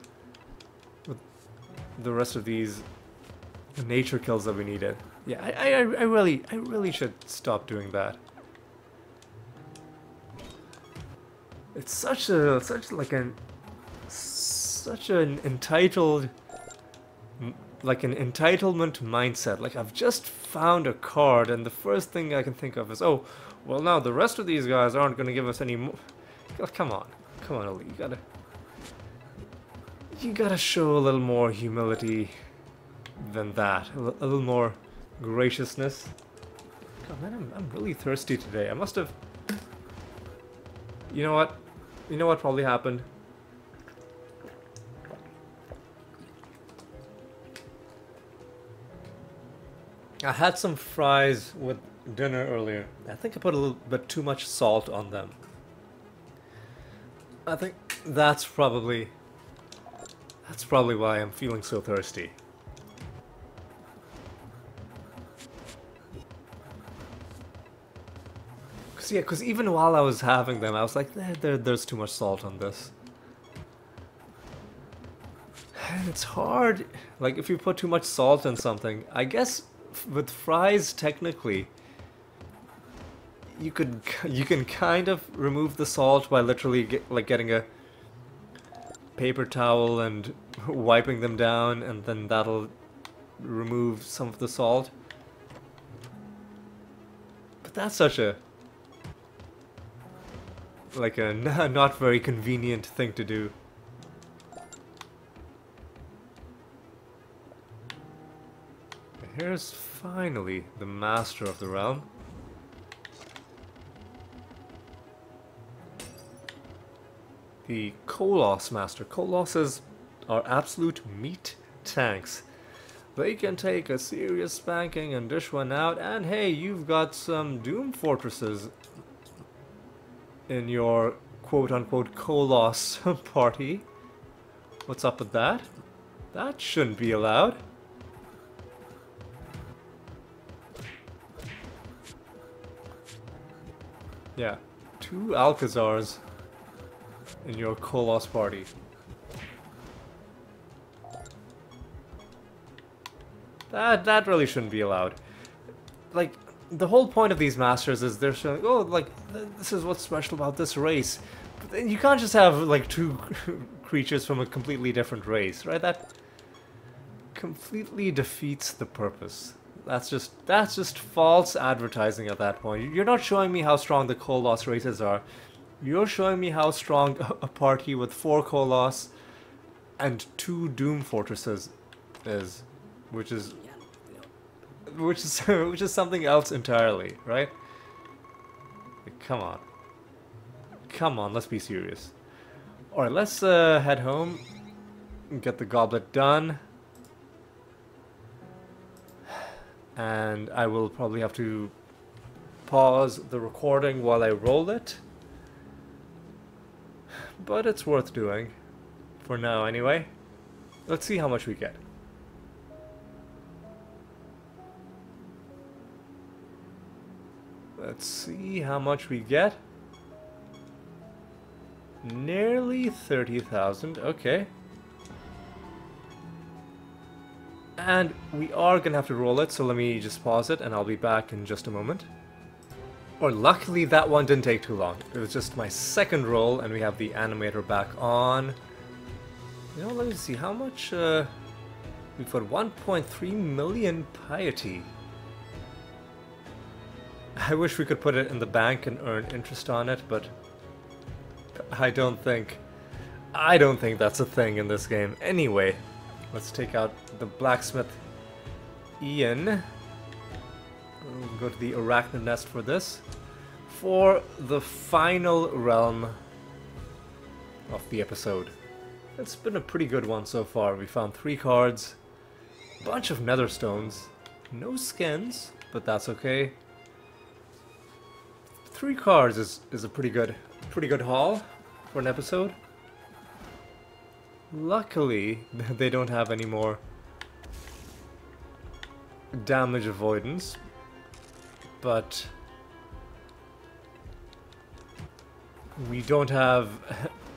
rest of these nature kills that we needed. Yeah, I really should stop doing that. It's such an entitled, like an entitlement mindset. Like, I've just found a card and the first thing I can think of is, oh, well, now the rest of these guys aren't going to give us any more. Come on, Oli, you gotta show a little more humility than that, a little more graciousness. God, man, I'm really thirsty today. I must have... You know what probably happened? I had some fries with dinner earlier. I think I put a little bit too much salt on them. I think that's probably why I'm feeling so thirsty. Cause even while I was having them, I was like, there's too much salt on this. And it's hard, like, if you put too much salt on something. I guess with fries, technically, you can kind of remove the salt by literally getting a paper towel and wiping them down, and then that'll remove some of the salt. But that's such a not very convenient thing to do. Here's finally the master of the realm. The Koloss Master. Kolosses are absolute meat tanks. They can take a serious spanking and dish one out, and hey, you've got some Doom Fortresses in your quote-unquote Koloss party. What's up with that? That shouldn't be allowed. Yeah, 2 Alcazars in your Koloss party. That really shouldn't be allowed. Like, the whole point of these masters is they're showing, oh, like, this is what's special about this race. But then you can't just have, like, two creatures from a completely different race, right? That completely defeats the purpose. That's just false advertising at that point. You're not showing me how strong the Koloss races are. You're showing me how strong a party with 4 Koloss and 2 Doom Fortresses is, which is something else entirely, right? Like, come on, let's be serious. All right, let's head home and get the goblet done, and I will probably have to pause the recording while I roll it, but it's worth doing for now anyway. Let's see how much we get. Let's see how much we get. Nearly 30,000, okay. And we are gonna have to roll it, so let me just pause it and I'll be back in just a moment. Or luckily that one didn't take too long. It was just my second roll and we have the animator back on. You know, let me see how much, we've got 1.3 million piety. I wish we could put it in the bank and earn interest on it, but I don't think that's a thing in this game. Anyway, let's take out the blacksmith Ian. We'll go to the arachnid nest for this. For the final realm of the episode. It's been a pretty good one so far. We found 3 cards, a bunch of nether stones, no skins, but that's okay. 3 cards is a pretty good haul for an episode. Luckily, they don't have any more damage avoidance, but we don't have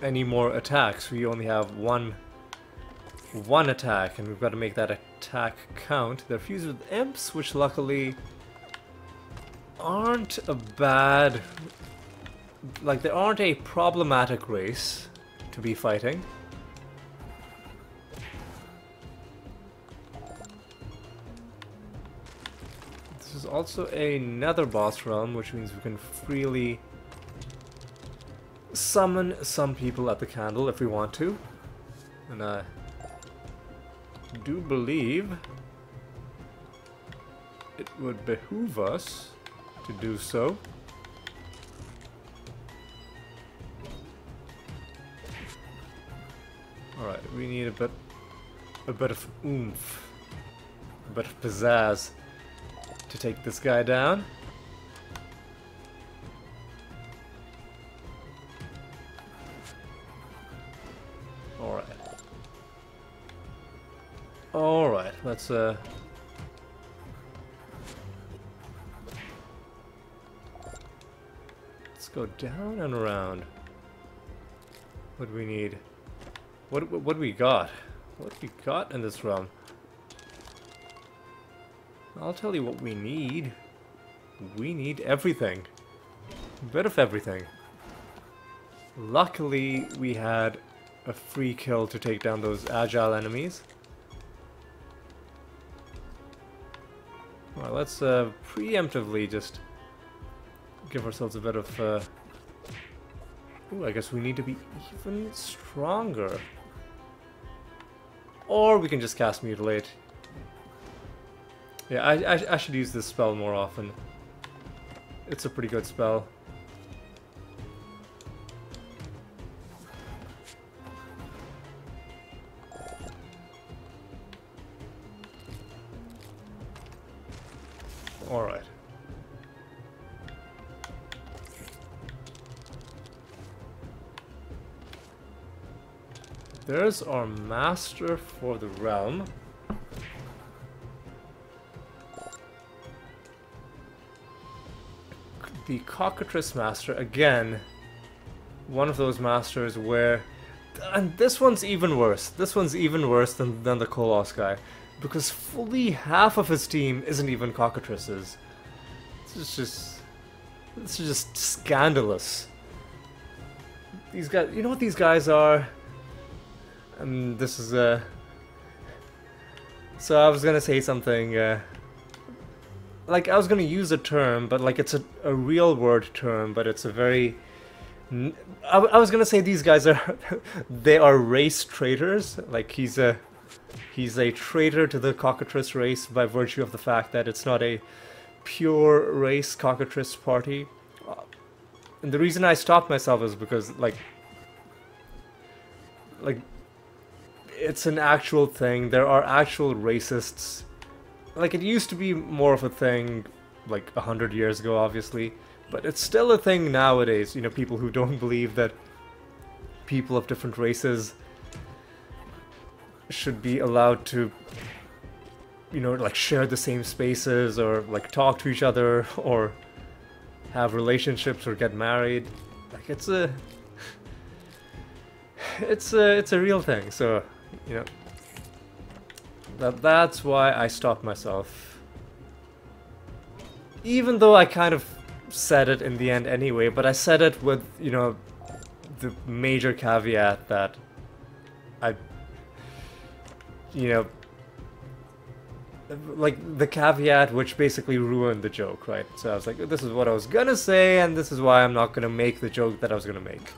any more attacks. We only have one attack, and we've got to make that attack count. They're fused with imps, which luckily aren't a bad, like, they aren't a problematic race to be fighting. This is also another boss realm, which means we can freely summon some people at the candle if we want to. And I do believe it would behoove us to do so. Alright, we need a bit of oomph, a bit of pizzazz to take this guy down. Alright. Alright, let's go down and around. What do we need? What do we got? What do we got in this realm? I'll tell you what we need. We need everything. A bit of everything. Luckily, we had a free kill to take down those agile enemies. Well, let's preemptively just give ourselves a bit of ooh, I guess we need to be even stronger. Or we can just cast Mutilate. Yeah, I should use this spell more often. It's a pretty good spell. Alright. There's our master for the realm. The Cockatrice Master, again, one of those masters where... And this one's even worse. This one's even worse than the Koloss guy. because fully half of his team isn't even cockatrices. This is just scandalous. These guys, you know what these guys are? And this is so I was gonna say something, like I was gonna use a term, but like it's a real word term, but it's a very... I was gonna say these guys are... they are race traitors. Like he's a traitor to the cockatrice race by virtue of the fact that it's not a pure race cockatrice party. And the reason I stopped myself is because like it's an actual thing. There are actual racists. Like it used to be more of a thing like 100 years ago, obviously, but it's still a thing nowadays. You know, people who don't believe that people of different races should be allowed to, you know, like share the same spaces or like talk to each other or have relationships or get married. Like it's a real thing. So, you know, that's why I stopped myself. Even though I kind of said it in the end anyway, but I said it with, you know, the major caveat that you know, like the caveat which basically ruined the joke, right? So I was like, this is what I was gonna say, and this is why I'm not gonna make the joke that I was gonna make.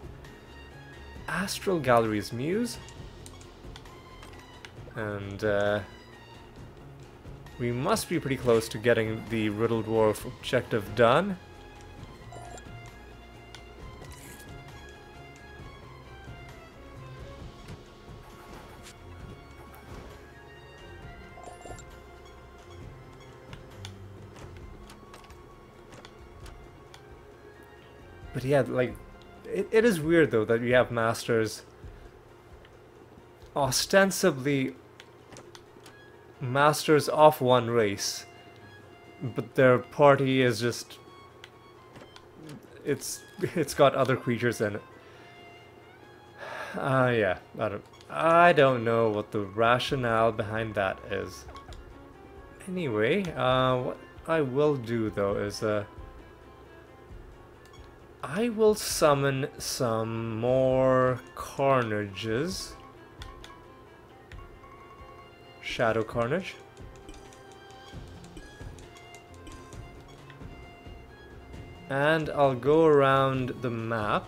Astral Gallery's Muse. And we must be pretty close to getting the Riddle Dwarf objective done. But yeah, like, it is weird though that you have masters ostensibly masters of one race, but their party is just it's got other creatures in it. Yeah, I don't know what the rationale behind that is. Anyway, what I will do though is I will summon some more Carnages. Shadow Carnage. And I'll go around the map.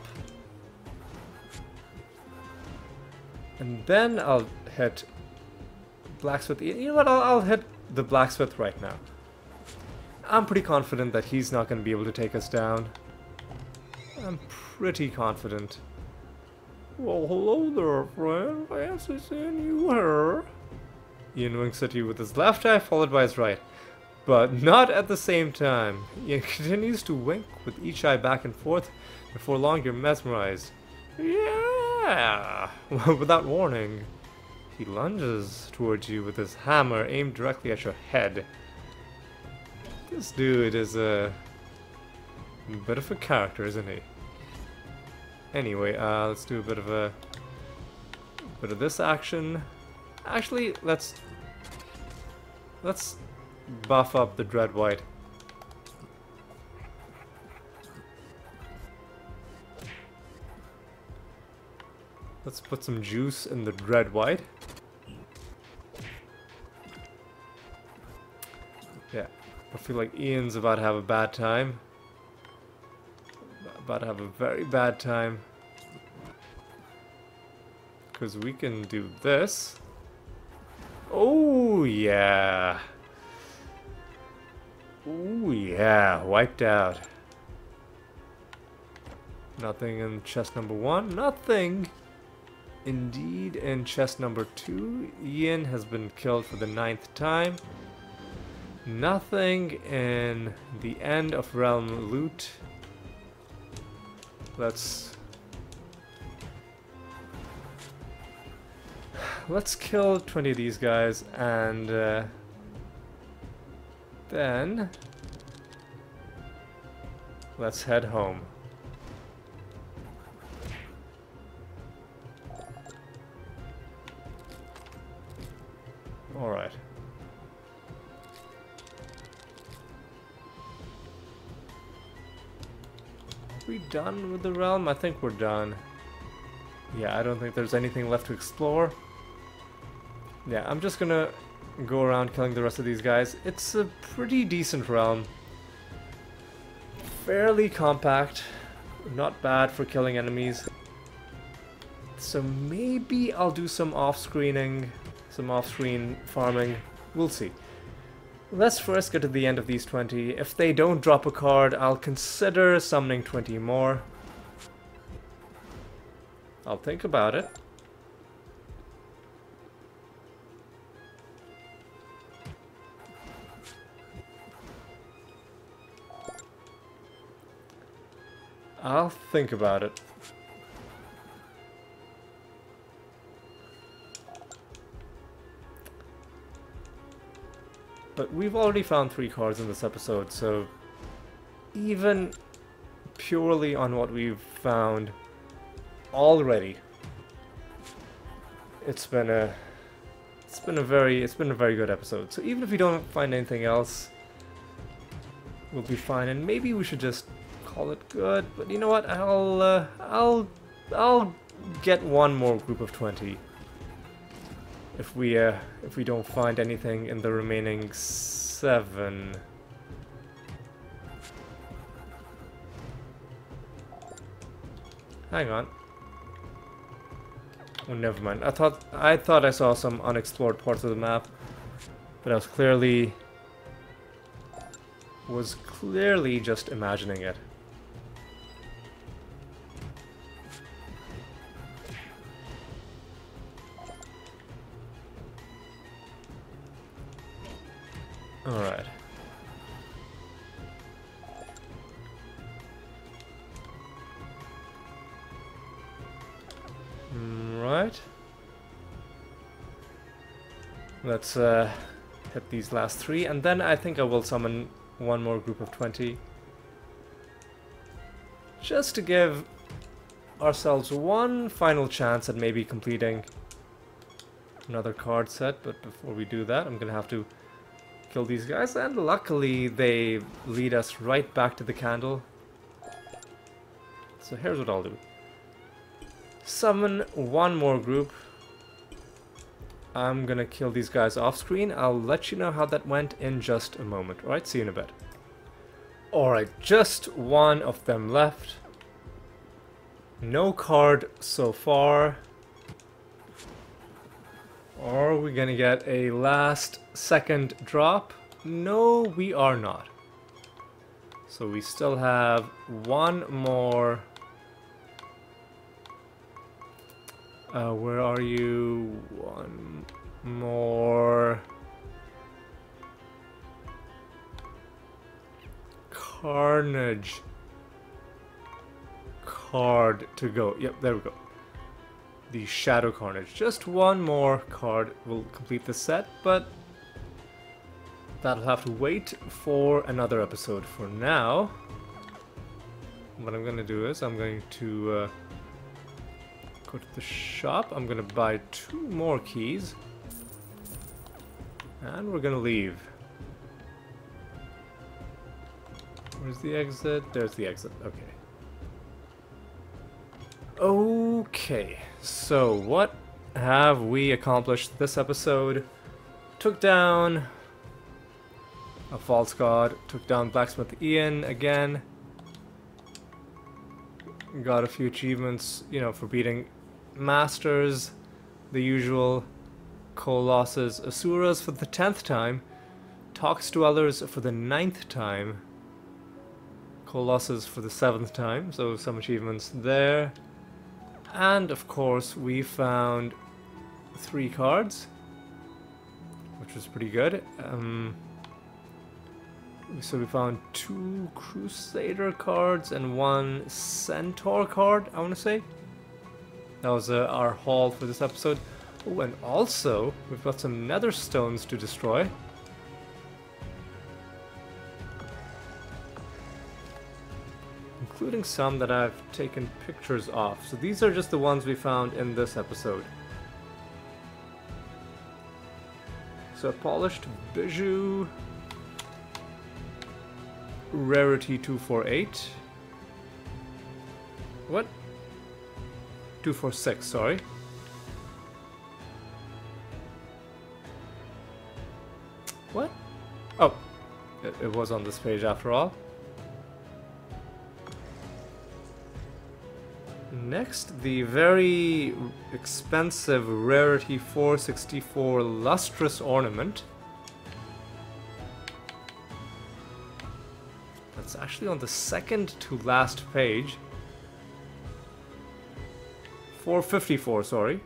And then I'll hit Blacksmith. You know what, I'll hit the Blacksmith right now. I'm pretty confident that he's not going to be able to take us down. I'm pretty confident. Well, hello there, friend. I haven't seen you here. Ian winks at you with his left eye, followed by his right. But not at the same time. Ian continues to wink with each eye back and forth. Before long, you're mesmerized. Yeah! Without warning, he lunges towards you with his hammer aimed directly at your head. This dude is a bit of a character, isn't he? Anyway, let's do a bit of this action. Actually, let's buff up the Dread White. Let's put some juice in the Dread White. Yeah, I feel like Ian's about to have a bad time. About to have a very bad time. Because we can do this. Oh yeah. Oh yeah, wiped out. Nothing in chest number 1. Nothing indeed in chest number 2. Ian has been killed for the 9th time. Nothing in the End of Realm loot. Let's kill 20 of these guys, and then let's head home. Alright. we done with the realm? I think we're done. Yeah, I don't think there's anything left to explore. Yeah, I'm just gonna go around killing the rest of these guys. It's a pretty decent realm. Fairly compact. Not bad for killing enemies. So maybe I'll do some off-screening, some off-screen farming. We'll see. Let's first get to the end of these 20. If they don't drop a card, I'll consider summoning 20 more. I'll think about it. I'll think about it. But we've already found 3 cards in this episode, so even purely on what we've found already, it's been a very good episode. So even if we don't find anything else, we'll be fine. And maybe we should just call it good. But you know what? I'll get one more group of 20. If we don't find anything in the remaining 7. Hang on. Oh, never mind. I thought I saw some unexplored parts of the map, but I was clearly just imagining it. Alright. Right. Let's hit these last 3, and then I think I will summon one more group of 20. Just to give ourselves one final chance at maybe completing another card set, but before we do that, I'm gonna have to kill these guys, and luckily they lead us right back to the candle. So here's what I'll do. Summon one more group. I'm gonna kill these guys off screen. I'll let you know how that went in just a moment. Alright, see you in a bit. Alright, just one of them left. No card so far. Are we gonna get a last second drop? No, we are not. So we still have one more. Where are you? One more Carnage card to go. Yep, there we go. The Shadow Carnage. Just one more card will complete the set, but that'll have to wait for another episode. For now, what I'm going to do is I'm going to go to the shop. I'm going to buy 2 more keys, and we're going to leave. Where's the exit? There's the exit. Okay. Okay, so what have we accomplished this episode? Took down a false god, took down Blacksmith Ian again. Got a few achievements, you know, for beating masters, the usual. Colossus Asuras for the 10th time. Tox Dwellers for the 9th time. Colossus for the 7th time, so some achievements there. And of course we found 3 cards, which was pretty good. So we found 2 Crusader cards and 1 Centaur card, I want to say. That was our haul for this episode. Oh, and also we've got some nether stones to destroy. Including some that I've taken pictures of. So these are just the ones we found in this episode. So polished bijou, rarity 248. What? 246, sorry. What? Oh, it was on this page after all. Next, the very expensive Rarity 464 Lustrous Ornament. That's actually on the second to last page. 454, sorry.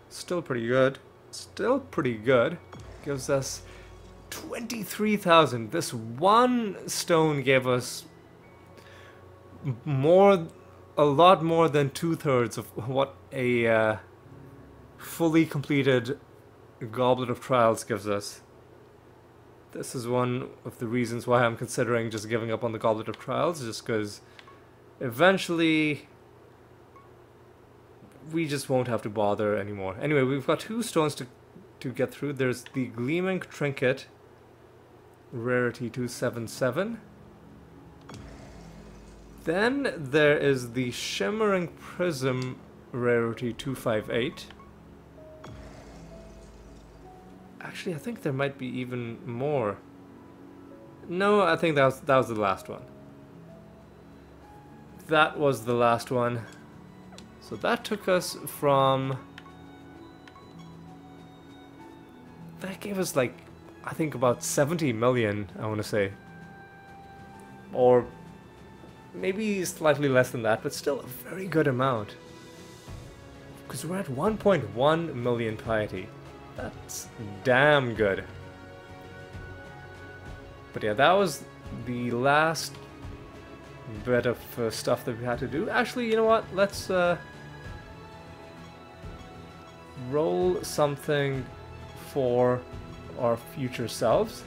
Still pretty good. Still pretty good. Gives us 23,000. This one stone gave us a lot more than 2/3 of what a fully completed Goblet of Trials gives us. This is one of the reasons why I'm considering just giving up on the Goblet of Trials, just because eventually we just won't have to bother anymore. Anyway, we've got 2 stones to get through. There's the Gleaming Trinket, Rarity 277. Then there is the Shimmering Prism, Rarity 258. Actually, I think there might be even more. No, I think that was the last one. That was the last one. So that took us from... That gave us like, I think about 70 million, I want to say. Or maybe slightly less than that, but still a very good amount. Because we're at 1.1 million piety. That's damn good. But yeah, that was the last bit of stuff that we had to do. Actually, you know what? Let's roll something for our future selves.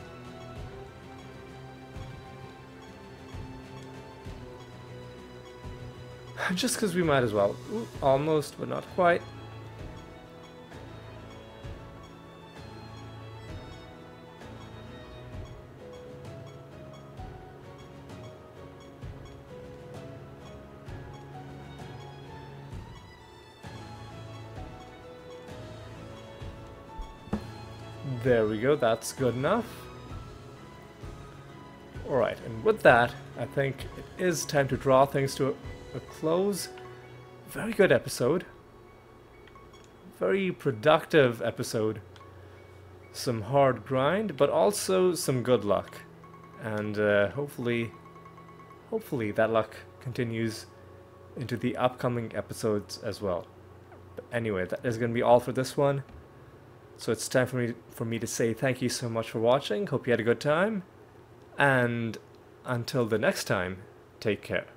Just because we might as well. Ooh, almost, but not quite. There we go, that's good enough. Alright, and with that, I think it is time to draw things to a close. Very good episode. Very productive episode. Some hard grind, but also some good luck. And hopefully that luck continues into the upcoming episodes as well. But anyway, that is going to be all for this one. So it's time for me to say thank you so much for watching. Hope you had a good time. And until the next time, take care.